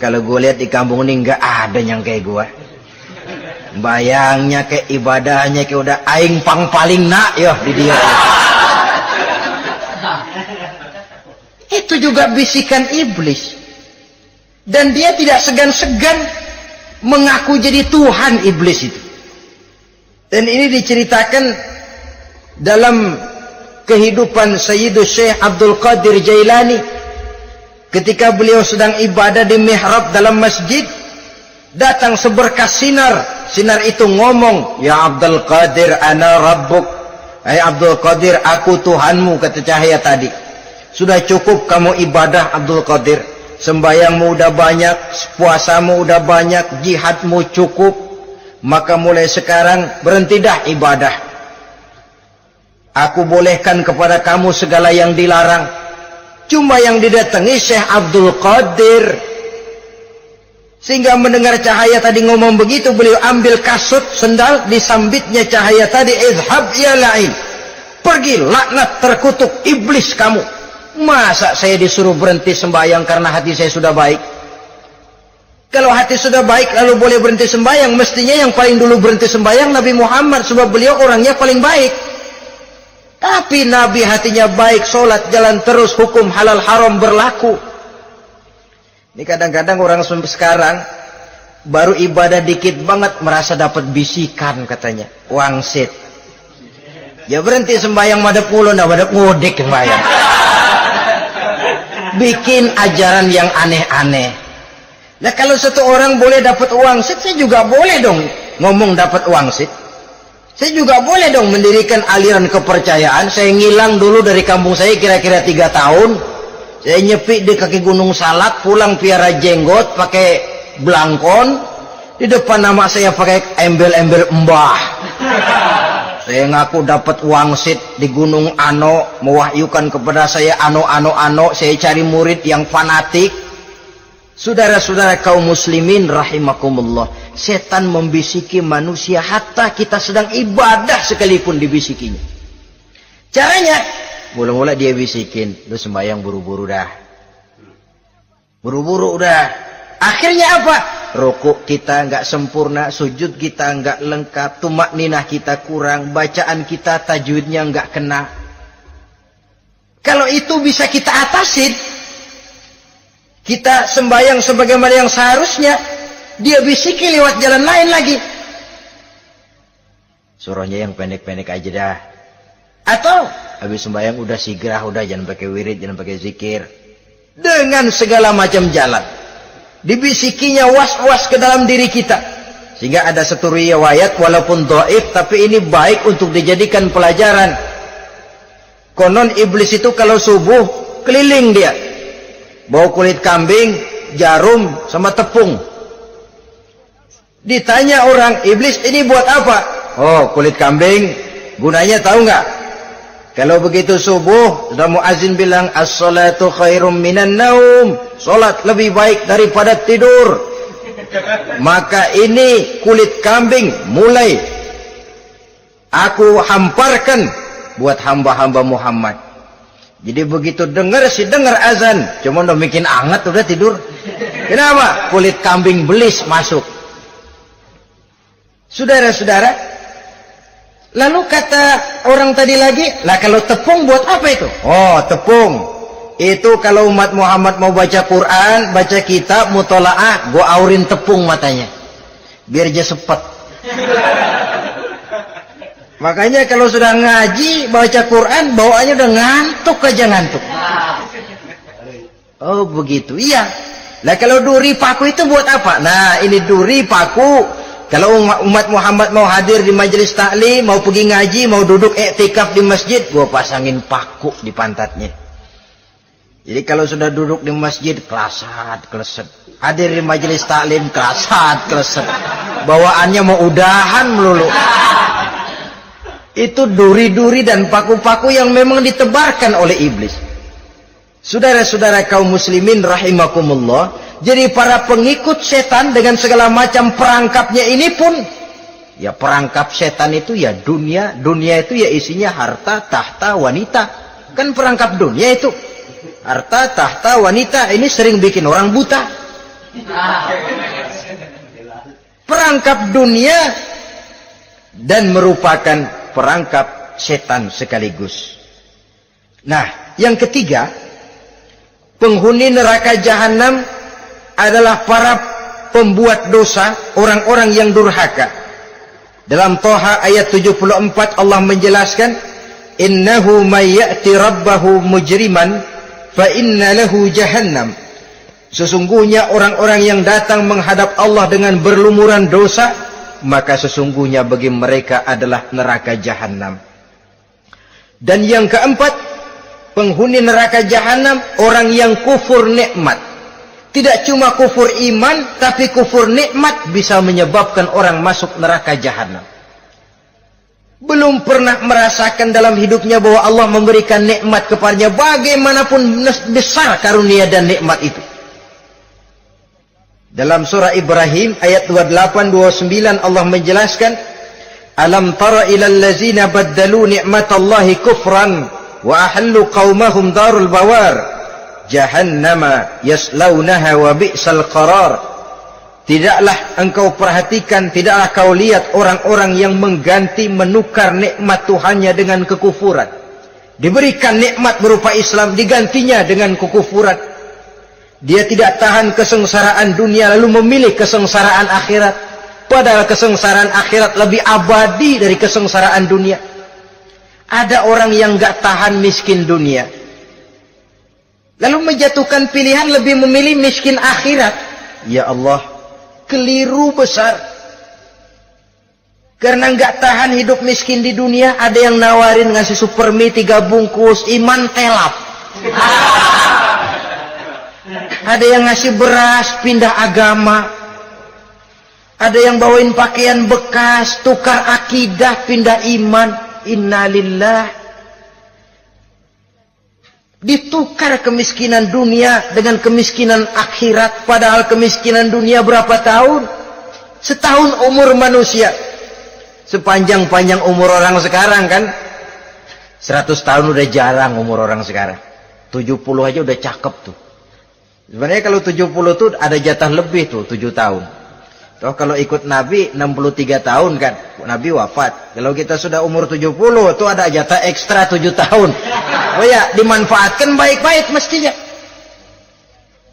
Kalau gue lihat di kampung ini nggak ada yang kayak gue. Bayangnya kayak ibadahnya kayak udah aing pang paling nak ya di dia. Itu juga bisikan iblis. Dan dia tidak segan-segan mengaku jadi Tuhan iblis itu. Dan ini diceritakan dalam kehidupan Sayyidus Syekh Abdul Qadir Jailani. Ketika beliau sedang ibadah di mihrab dalam masjid, datang seberkas sinar. Sinar itu ngomong, ya Abdul Qadir ana rabbuk. Hai Abdul Qadir, aku Tuhanmu, kata cahaya tadi. Sudah cukup kamu ibadah Abdul Qadir. Sembayangmu udah banyak, puasamu udah banyak, jihadmu cukup. Maka mulai sekarang berhenti dah ibadah. Aku bolehkan kepada kamu segala yang dilarang. Cuma yang didatangi Syekh Abdul Qadir. Sehingga mendengar cahaya tadi ngomong begitu, beliau ambil kasut sendal, disambitnya cahaya tadi, izhab ya la'in, pergi laknat terkutuk iblis kamu. Masa saya disuruh berhenti sembahyang karena hati saya sudah baik? Kalau hati sudah baik lalu boleh berhenti sembahyang, mestinya yang paling dulu berhenti sembahyang Nabi Muhammad, sebab beliau orangnya paling baik. Tapi Nabi hatinya baik, sholat jalan terus, hukum halal haram berlaku. Ini kadang-kadang orang sekarang baru ibadah dikit banget merasa dapat bisikan katanya, wangsit. Ya berhenti sembahyang madep ulun, madep ngudik sembahyang. Bikin ajaran yang aneh-aneh. Nah kalau satu orang boleh dapat wangsit, saya juga boleh dong ngomong dapat wangsit. Saya juga boleh dong mendirikan aliran kepercayaan. Saya ngilang dulu dari kampung saya kira-kira 3 tahun. Saya nyepi di kaki Gunung Salak, pulang piara jenggot, pakai belangkon. Di depan nama saya pakai embel-embel mbah. Saya ngaku dapat wangsit di Gunung Ano, mewahyukan kepada saya ano. Saya cari murid yang fanatik. Saudara-saudara kaum muslimin rahimakumullah, setan membisiki manusia hatta kita sedang ibadah sekalipun dibisikinya. Caranya, mula-mula dia bisikin, lu sembahyang buru-buru dah. Buru-buru udah. Akhirnya apa? Rukuk kita nggak sempurna, sujud kita nggak lengkap, tumakninah kita kurang, bacaan kita tajwidnya nggak kena. Kalau itu bisa kita atasin, kita sembahyang sebagaimana yang seharusnya, dia bisiki lewat jalan lain lagi. Suruhnya yang pendek-pendek aja dah. Atau habis sembahyang udah sigrah, udah jangan pakai wirid, jangan pakai zikir. Dengan segala macam jalan. Dibisikinya was-was ke dalam diri kita. Sehingga ada satu riwayat walaupun dhaif, tapi ini baik untuk dijadikan pelajaran. Konon iblis itu kalau subuh keliling dia. Bawa kulit kambing, jarum, sama tepung. Ditanya orang, iblis ini buat apa? Oh, kulit kambing. Gunanya tahu nggak? Kalau begitu subuh, sudah muazin bilang, as-salatu khairum minan naum. Salat lebih baik daripada tidur. Maka ini kulit kambing mulai aku hamparkan buat hamba-hamba Muhammad. Jadi begitu dengar azan, cuma udah bikin anget udah tidur. Kenapa? Kulit kambing belis masuk. Saudara-saudara, lalu kata orang tadi lagi, lah kalau tepung buat apa itu? Oh, tepung. Itu kalau umat Muhammad mau baca Quran, baca kitab, mutolaah, gua aurin tepung matanya. Biar dia sepet. Makanya kalau sudah ngaji, baca Quran, bawaannya udah ngantuk aja ngantuk. Oh begitu, iya. Nah kalau duri paku itu buat apa? Nah ini duri paku. Kalau umat Muhammad mau hadir di majelis taklim, mau pergi ngaji, mau duduk iktikaf di masjid, gua pasangin paku di pantatnya. Jadi kalau sudah duduk di masjid, kelasat, kleset. Hadir di majelis taklim, kelasat, kleset. Bawaannya mau udahan melulu. Itu duri-duri dan paku-paku yang memang ditebarkan oleh iblis. Saudara-saudara kaum muslimin rahimakumullah, jadi para pengikut setan dengan segala macam perangkapnya ini pun, ya perangkap setan itu ya dunia. Dunia itu ya isinya harta, tahta, wanita. Kan perangkap dunia itu. Harta, tahta, wanita, ini sering bikin orang buta. Perangkap dunia dan merupakan perangkap setan sekaligus. Nah, yang ketiga, penghuni neraka jahanam adalah para pembuat dosa, orang-orang yang durhaka. Dalam Toha ayat 74 Allah menjelaskan, innahu may ya'ti rabbahu mujriman fa inna lahu jahannam. Sesungguhnya orang-orang yang datang menghadap Allah dengan berlumuran dosa, maka sesungguhnya bagi mereka adalah neraka jahanam. Dan yang keempat, penghuni neraka jahanam orang yang kufur nikmat. Tidak cuma kufur iman, tapi kufur nikmat bisa menyebabkan orang masuk neraka jahanam. Belum pernah merasakan dalam hidupnya bahwa Allah memberikan nikmat kepadanya, bagaimanapun besar karunia dan nikmat itu. Dalam surah Ibrahim ayat 28-29 Allah menjelaskan, alam tara ilal ladzina baddalu ni'matallahi kufran wa ahallu qaumahum darul bawar jahannama yaslaunaha wa bi'sal qarar. Tidaklah engkau perhatikan, tidaklah kau lihat orang-orang yang mengganti, menukar nikmat Tuhannya dengan kekufuran. Diberikan nikmat berupa Islam, digantinya dengan kekufuran. Dia tidak tahan kesengsaraan dunia lalu memilih kesengsaraan akhirat. Padahal kesengsaraan akhirat lebih abadi dari kesengsaraan dunia. Ada orang yang gak tahan miskin dunia, lalu menjatuhkan pilihan lebih memilih miskin akhirat. Ya Allah, keliru besar. Karena nggak tahan hidup miskin di dunia, ada yang nawarin ngasih supermi 3 bungkus, iman telap. Ada yang ngasih beras, pindah agama. Ada yang bawain pakaian bekas, tukar akidah, pindah iman. Innalillah. Ditukar kemiskinan dunia dengan kemiskinan akhirat. Padahal kemiskinan dunia berapa tahun? Setahun umur manusia. Sepanjang-panjang umur orang sekarang kan. 100 tahun udah jarang umur orang sekarang. 70 aja udah cakep tuh. Sebenarnya kalau 70 tuh ada jatah lebih tuh, 7 tahun. Toh kalau ikut Nabi 63 tahun kan, Nabi wafat. Kalau kita sudah umur 70 tuh ada jatah ekstra 7 tahun. Oh ya, dimanfaatkan baik-baik mestinya.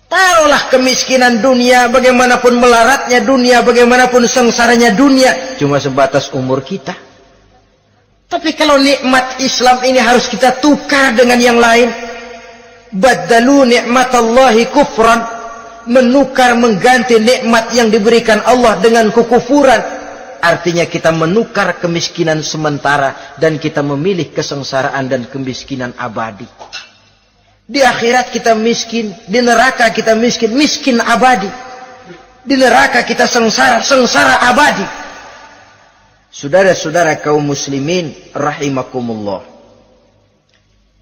Taruhlah kemiskinan dunia, bagaimanapun melaratnya dunia, bagaimanapun sengsaranya dunia, cuma sebatas umur kita. Tapi kalau nikmat Islam ini harus kita tukar dengan yang lain. Baddalu ni'matallahi kufran. Menukar, mengganti nikmat yang diberikan Allah dengan kekufuran. Artinya kita menukar kemiskinan sementara dan kita memilih kesengsaraan dan kemiskinan abadi. Di akhirat kita miskin, di neraka kita miskin, miskin abadi. Di neraka kita sengsara, sengsara abadi. Saudara-saudara kaum muslimin rahimakumullah.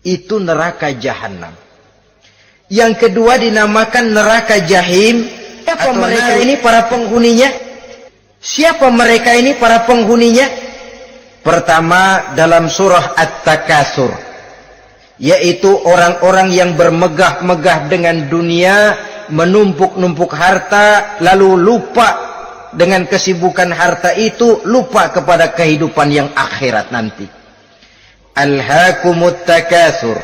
Itu neraka jahanam. Yang kedua dinamakan neraka jahim. Siapa mereka ini para penghuninya? Siapa mereka ini para penghuninya? Pertama dalam surah At-Takatsur, yaitu orang-orang yang bermegah-megah dengan dunia, menumpuk-numpuk harta, lalu lupa dengan kesibukan harta itu, lupa kepada kehidupan yang akhirat nanti. Alhaakumut takatsur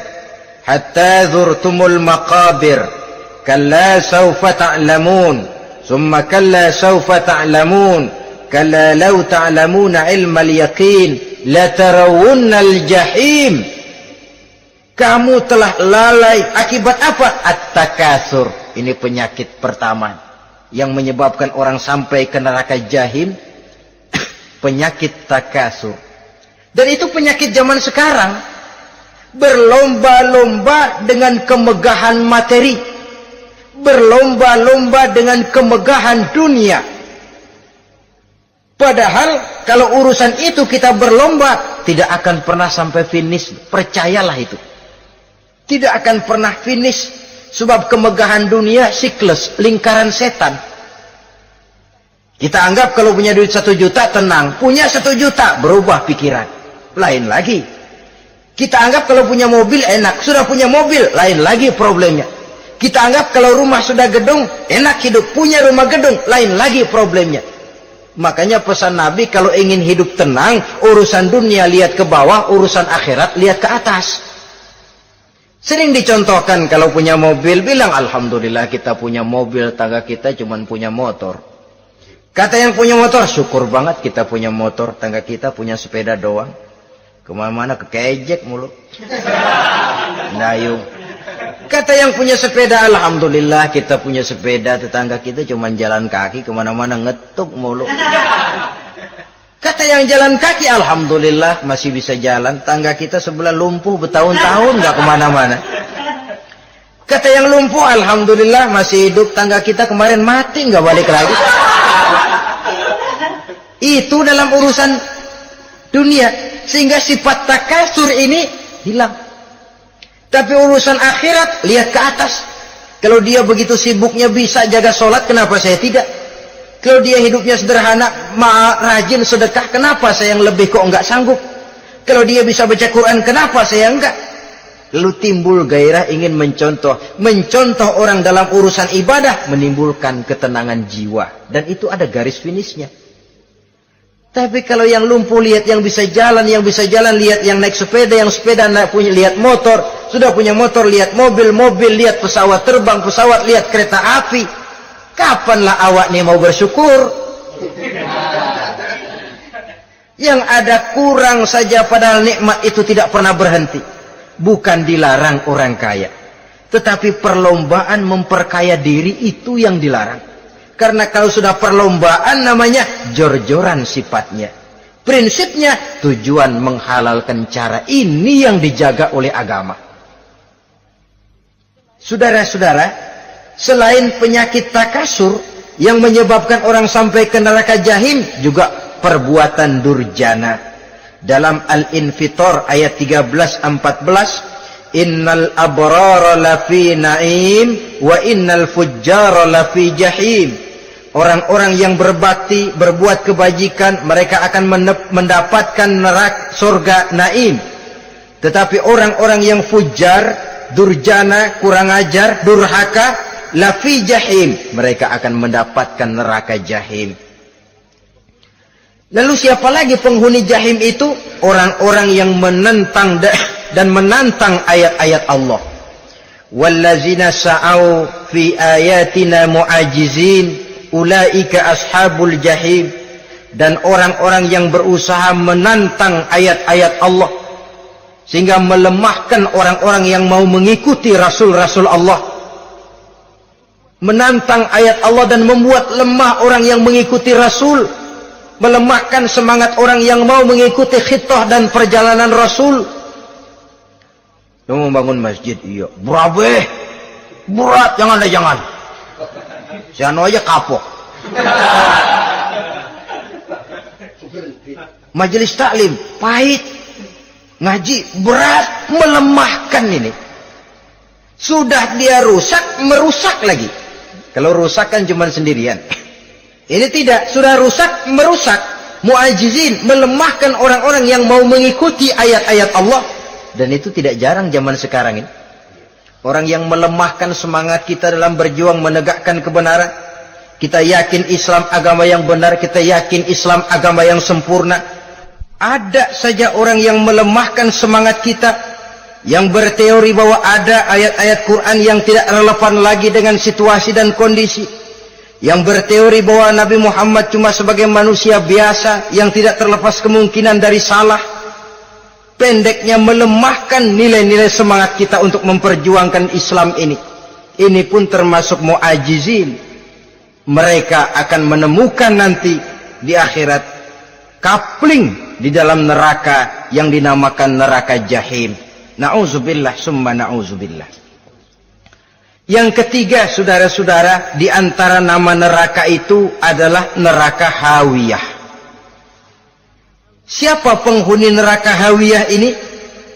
hatta zurtumul maqabir kalla sawfa ta'lamun summa kalla sawfa ta'lamun kalla law ta'lamuna ilmal yaqin la tarawunnal jahim. Kamu telah lalai akibat apa? At-takatsur. Ini penyakit pertama yang menyebabkan orang sampai ke neraka jahim. Penyakit takatsur. Dan itu penyakit zaman sekarang. Berlomba-lomba dengan kemegahan materi, berlomba-lomba dengan kemegahan dunia. Padahal kalau urusan itu kita berlomba, tidak akan pernah sampai finish. Percayalah itu, tidak akan pernah finish. Sebab kemegahan dunia siklus, lingkaran setan. Kita anggap kalau punya duit 1 juta tenang, punya 1 juta berubah pikiran, lain lagi. Kita anggap kalau punya mobil enak, sudah punya mobil, lain lagi problemnya. Kita anggap kalau rumah sudah gedung, enak hidup, punya rumah gedung, lain lagi problemnya. Makanya pesan Nabi kalau ingin hidup tenang, urusan dunia lihat ke bawah, urusan akhirat lihat ke atas. Sering dicontohkan kalau punya mobil, bilang alhamdulillah kita punya mobil, tangga kita cuma punya motor. Kata yang punya motor, syukur banget kita punya motor, tangga kita punya sepeda doang. Kemana-mana kekejek mulu. Dayung. Kata yang punya sepeda, alhamdulillah kita punya sepeda, tetangga kita cuma jalan kaki, kemana-mana ngetuk mulu. Kata yang jalan kaki, alhamdulillah masih bisa jalan, tangga kita sebelah lumpuh bertahun-tahun gak kemana-mana. Kata yang lumpuh, alhamdulillah masih hidup, tangga kita kemarin mati gak balik lagi. Itu dalam urusan dunia. Sehingga sifat takatsur ini hilang. Tapi urusan akhirat, lihat ke atas. Kalau dia begitu sibuknya bisa jaga sholat, kenapa saya tidak? Kalau dia hidupnya sederhana, rajin sedekah, kenapa saya yang lebih kok enggak sanggup? Kalau dia bisa baca Quran, kenapa saya enggak? lalu timbul gairah ingin mencontoh orang dalam urusan ibadah, menimbulkan ketenangan jiwa, dan itu ada garis finishnya. Tapi kalau yang lumpuh lihat yang bisa jalan lihat yang naik sepeda, yang sepeda lihat motor, sudah punya motor lihat mobil, lihat pesawat terbang, lihat kereta api, kapanlah awak nih mau bersyukur? Yang ada kurang saja, padahal nikmat itu tidak pernah berhenti. Bukan dilarang orang kaya, tetapi perlombaan memperkaya diri itu yang dilarang. Karena kalau sudah perlombaan namanya jor-joran sifatnya. Prinsipnya tujuan menghalalkan cara ini yang dijaga oleh agama. Saudara-saudara, selain penyakit takasur yang menyebabkan orang sampai ke neraka jahim, juga perbuatan durjana. Dalam Al-Infitor ayat 13-14, innal abrara lafi na'im wa innal fujjara lafi jahim. Orang-orang yang berbakti, berbuat kebajikan, mereka akan mendapatkan neraka surga naim. Tetapi orang-orang yang fujar, durjana, kurang ajar, durhaka, lafi jahim, mereka akan mendapatkan neraka jahim. Lalu siapa lagi penghuni jahim itu? Orang-orang yang menentang dan menantang ayat-ayat Allah. Wallazina sa'au fi ayatina mu'ajizin ulaika ashabul jahim. Dan orang-orang yang berusaha menantang ayat-ayat Allah sehingga melemahkan orang-orang yang mau mengikuti rasul-rasul Allah. Menantang ayat Allah dan membuat lemah orang yang mengikuti rasul, melemahkan semangat orang yang mau mengikuti khitah dan perjalanan Rasul. Lu mau bangun masjid, iya. Berat, jangan. Si anu aja kapok. Majelis taklim, pahit. Ngaji, berat, melemahkan ini. Sudah dia rusak, merusak lagi. Kalau rusak kan cuma sendirian. Ini tidak, sudah rusak, merusak, mu'ajizin, melemahkan orang-orang yang mau mengikuti ayat-ayat Allah. Dan itu tidak jarang zaman sekarang ini. Orang yang melemahkan semangat kita dalam berjuang menegakkan kebenaran. Kita yakin Islam agama yang benar, kita yakin Islam agama yang sempurna. Ada saja orang yang melemahkan semangat kita, yang berteori bahwa ada ayat-ayat Quran yang tidak relevan lagi dengan situasi dan kondisi, yang berteori bahwa Nabi Muhammad cuma sebagai manusia biasa yang tidak terlepas kemungkinan dari salah. Pendeknya melemahkan nilai-nilai semangat kita untuk memperjuangkan Islam ini. Ini pun termasuk mu'ajizin. Mereka akan menemukan nanti di akhirat kapling di dalam neraka yang dinamakan neraka jahim. Na'udzubillah summa na'udzubillah. Yang ketiga, saudara-saudara, di antara nama neraka itu adalah neraka hawiyah. Siapa penghuni neraka hawiyah ini?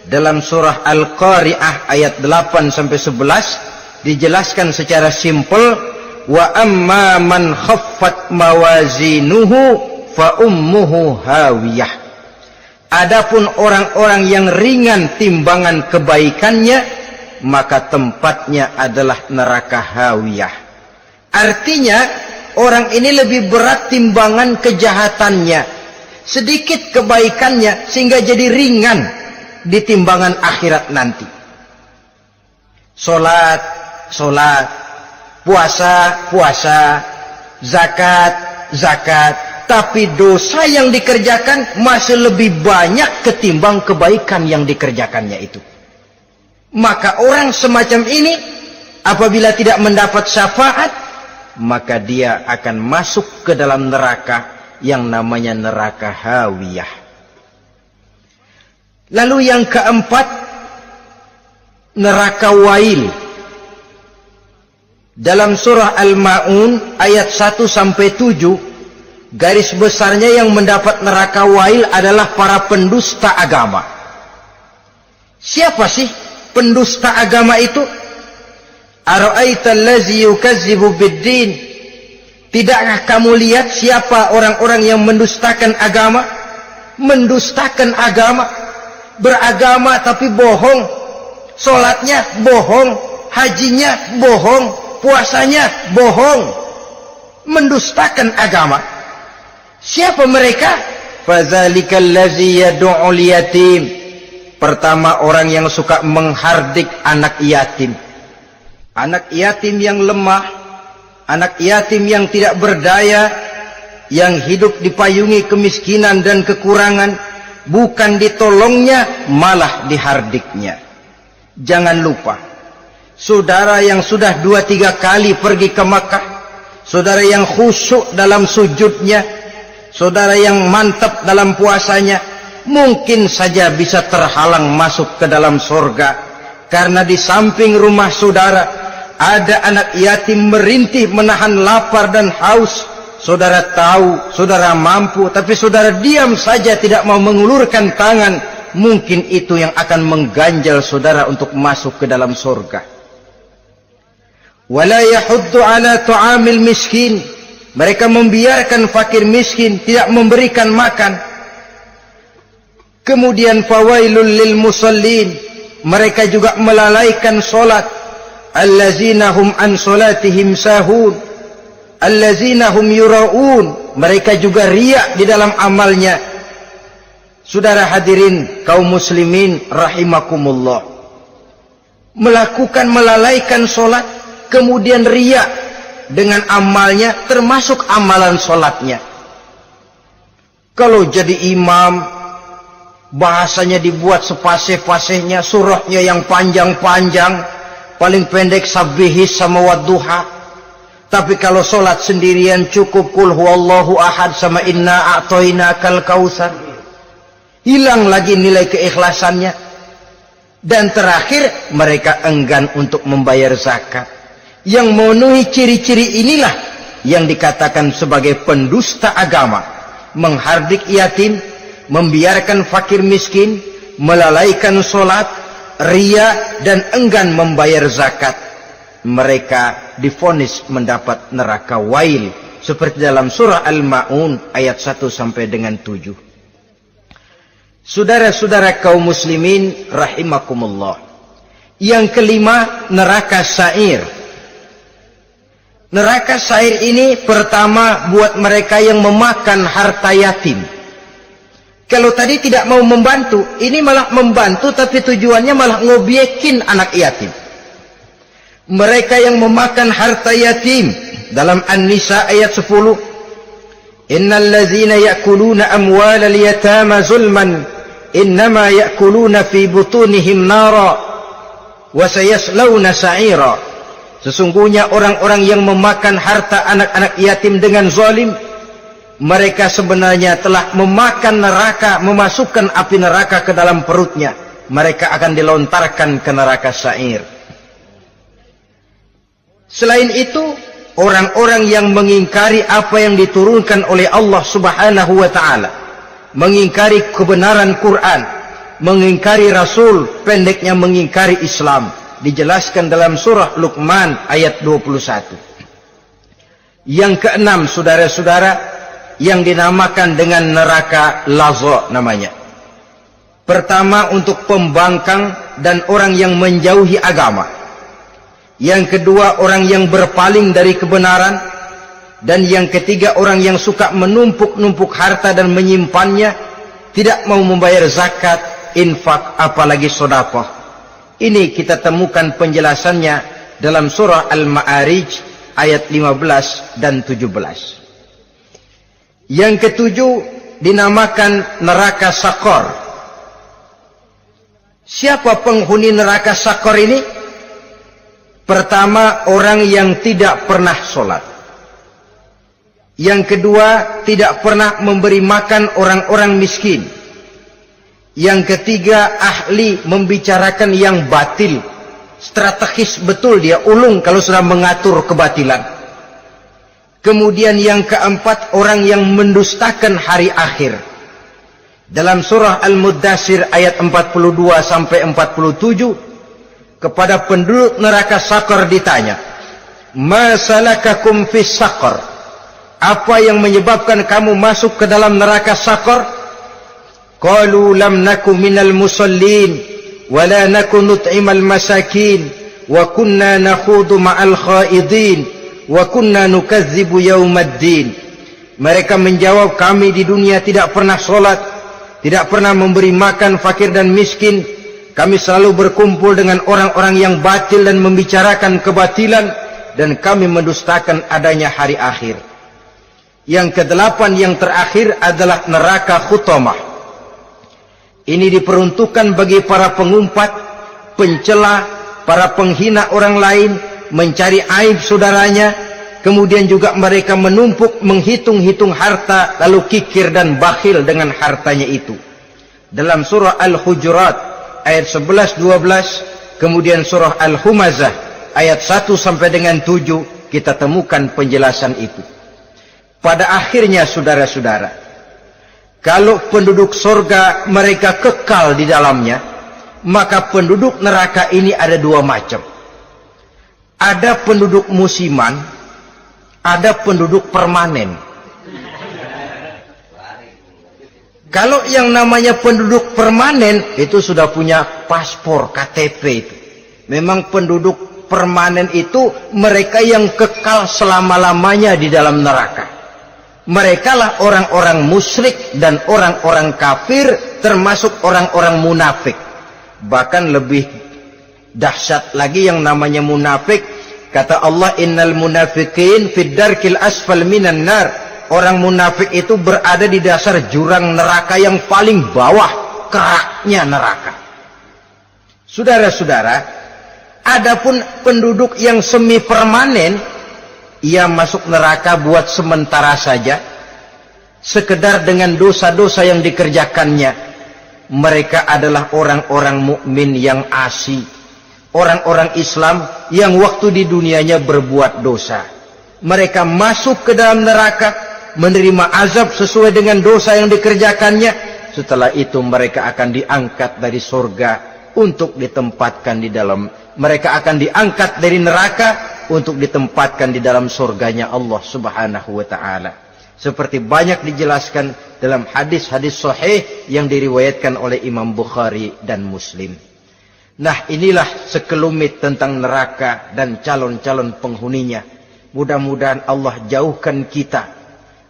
Dalam surah Al-Qari'ah ayat 8-11 dijelaskan secara simpel, wa amma man khaffat mawazinuhu fa ummuhu hawiyah. Adapun orang-orang yang ringan timbangan kebaikannya, maka tempatnya adalah neraka hawiyah. Artinya orang ini lebih berat timbangan kejahatannya, sedikit kebaikannya, sehingga jadi ringan di timbangan akhirat nanti. Solat, puasa, zakat, tapi dosa yang dikerjakan masih lebih banyak ketimbang kebaikan yang dikerjakannya itu. Maka orang semacam ini apabila tidak mendapat syafaat, maka dia akan masuk ke dalam neraka yang namanya neraka hawiyah. Lalu yang keempat, neraka wail. Dalam surah Al-Ma'un ayat 1-7, garis besarnya yang mendapat neraka wail adalah para pendusta agama. Siapa sih pendusta agama itu? Ara'aita allazi yukazzibu biddin. Tidakkah kamu lihat siapa orang-orang yang mendustakan agama? Mendustakan agama, beragama tapi bohong, Sholatnya bohong, hajinya bohong, puasanya bohong, mendustakan agama. Siapa mereka? Fadzalikal ladzi yad'ul yatim. Pertama, orang yang suka menghardik anak yatim. Anak yatim yang lemah, anak yatim yang tidak berdaya, yang hidup dipayungi kemiskinan dan kekurangan, bukan ditolongnya, malah dihardiknya. Jangan lupa, saudara yang sudah 2-3 kali pergi ke Makkah, saudara yang khusyuk dalam sujudnya, saudara yang mantap dalam puasanya, mungkin saja bisa terhalang masuk ke dalam surga. Karena di samping rumah saudara ada anak yatim merintih menahan lapar dan haus. Saudara tahu, saudara mampu, tapi saudara diam saja, tidak mau mengulurkan tangan. Mungkin itu yang akan mengganjal saudara untuk masuk ke dalam surga. Wala yahuddu ala tu'amil miskin. Mereka membiarkan fakir miskin, tidak memberikan makan. Kemudian fawailul lil musallin. Mereka juga melalaikan solat. Allazina hum an solatihim sahun. Allazina hum yura'un. Mereka juga riak di dalam amalnya. Saudara hadirin kaum muslimin rahimakumullah. Melalaikan solat, kemudian riak dengan amalnya, termasuk amalan solatnya. Kalau jadi imam, bahasanya dibuat sepasih-pasihnya, surahnya yang panjang-panjang, paling pendek sabbihis sama wadduha. Tapi kalau solat sendirian cukup kul huwallahu ahad sama inna a'toinakal kautsar. Hilang lagi nilai keikhlasannya. Dan terakhir, mereka enggan untuk membayar zakat. Yang memenuhi ciri-ciri inilah yang dikatakan sebagai pendusta agama. Menghardik yatim, membiarkan fakir miskin, melalaikan solat, ria, dan enggan membayar zakat. Mereka divonis mendapat neraka wail. Seperti dalam surah Al-Ma'un ayat 1 sampai dengan 7. Saudara-saudara kaum muslimin rahimakumullah. Yang kelima, neraka sa'ir. Neraka sa'ir ini pertama buat mereka yang memakan harta yatim. Kalau tadi tidak mau membantu, ini malah membantu tapi tujuannya malah ngobyekin anak yatim. Mereka yang memakan harta yatim dalam An-Nisa ayat 10. Innal ladzina ya'kuluna amwalal yatama zulman innama ya'kuluna fi butunihim nara wa sayaslawna sa'ira. Sesungguhnya orang-orang yang memakan harta anak-anak yatim dengan zalim, mereka sebenarnya telah memakan neraka, memasukkan api neraka ke dalam perutnya. Mereka akan dilontarkan ke neraka sa'ir. Selain itu, orang-orang yang mengingkari apa yang diturunkan oleh Allah Subhanahu wa ta'ala, mengingkari kebenaran Quran, mengingkari Rasul, pendeknya mengingkari Islam, dijelaskan dalam surah Luqman ayat 21. Yang keenam, saudara-saudara, yang dinamakan dengan neraka laza namanya. Pertama, untuk pembangkang dan orang yang menjauhi agama. Yang kedua, orang yang berpaling dari kebenaran. Dan yang ketiga, orang yang suka menumpuk-numpuk harta dan menyimpannya, tidak mau membayar zakat, infak, apalagi sedekah. Ini kita temukan penjelasannya dalam surah Al-Ma'arij ayat 15 dan 17. Yang ketujuh dinamakan neraka Sakor. Siapa penghuni neraka Sakor ini? Pertama, orang yang tidak pernah sholat. Yang kedua, tidak pernah memberi makan orang-orang miskin. Yang ketiga, ahli membicarakan yang batil. Strategis betul dia, ulung kalau sudah mengatur kebatilan. Kemudian yang keempat, orang yang mendustakan hari akhir. Dalam surah Al-Muddatsir ayat 42 sampai 47, kepada penduduk neraka Sakor ditanya, "Ma salakakum fis Sakor?" Apa yang menyebabkan kamu masuk ke dalam neraka Sakor? Qalu lam naku minal musallin wa la nakun nut'imal masakin wa kunna nakhudu ma'al khaidin wa kunna nukadzibu yaumaddin. Mereka menjawab, kami di dunia tidak pernah sholat, tidak pernah memberi makan fakir dan miskin. Kami selalu berkumpul dengan orang-orang yang batil dan membicarakan kebatilan, dan kami mendustakan adanya hari akhir. Yang kedelapan, yang terakhir adalah neraka Khutamah. Ini diperuntukkan bagi para pengumpat, pencela, para penghina orang lain, mencari aib saudaranya, kemudian juga mereka menumpuk, menghitung-hitung harta, lalu kikir dan bakhil dengan hartanya itu. Dalam surah Al-Hujurat ayat 11-12, kemudian surah Al-Humazah ayat 1 sampai dengan 7, kita temukan penjelasan itu. Pada akhirnya saudara-saudara, kalau penduduk surga mereka kekal di dalamnya, maka penduduk neraka ini ada dua macam. Ada penduduk musiman, ada penduduk permanen. Kalau yang namanya penduduk permanen itu sudah punya paspor KTP itu. Memang penduduk permanen itu mereka yang kekal selama-lamanya di dalam neraka. Mereka lah orang-orang musyrik dan orang-orang kafir, termasuk orang-orang munafik. Bahkan lebih dahsyat lagi yang namanya munafik. Kata Allah, innal munafiqin fid darkil asfal minan nar. Orang munafik itu berada di dasar jurang neraka yang paling bawah, keraknya neraka. Saudara-saudara, adapun penduduk yang semi permanen, ia masuk neraka buat sementara saja, sekedar dengan dosa-dosa yang dikerjakannya. Mereka adalah orang-orang mukmin yang asli, orang-orang Islam yang waktu di dunianya berbuat dosa. Mereka masuk ke dalam neraka, menerima azab sesuai dengan dosa yang dikerjakannya. Setelah itu mereka akan diangkat dari surga untuk ditempatkan di dalam, mereka akan diangkat dari neraka untuk ditempatkan di dalam surganya Allah Subhanahu wa ta'ala. Seperti banyak dijelaskan dalam hadis-hadis sahih yang diriwayatkan oleh Imam Bukhari dan Muslim. Nah, inilah sekelumit tentang neraka dan calon-calon penghuninya. Mudah-mudahan Allah jauhkan kita,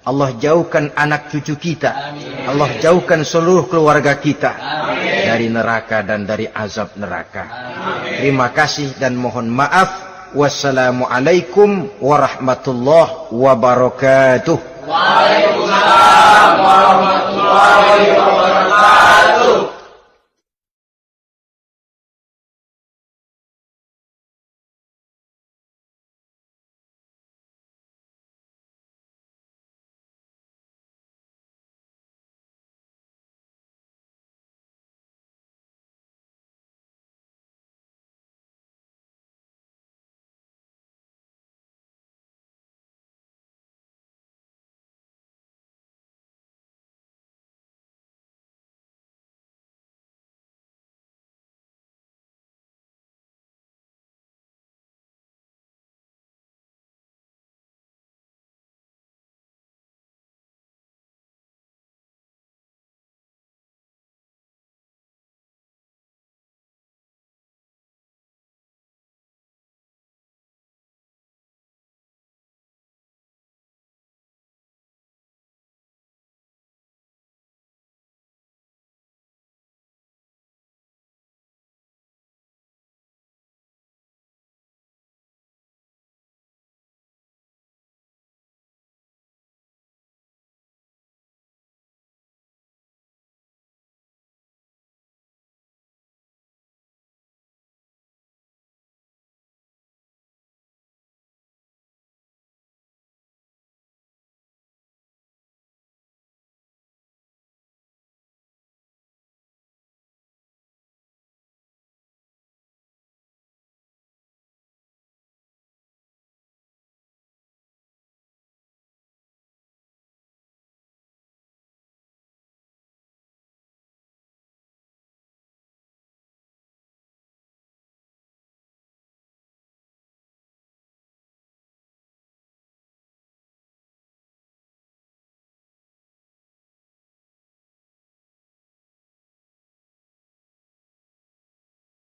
Allah jauhkan anak cucu kita, Allah jauhkan seluruh keluarga kita dari neraka dan dari azab neraka. Terima kasih dan mohon maaf. Wassalamualaikum warahmatullahi wabarakatuh. Waalaikumsalam warahmatullahi wabarakatuh.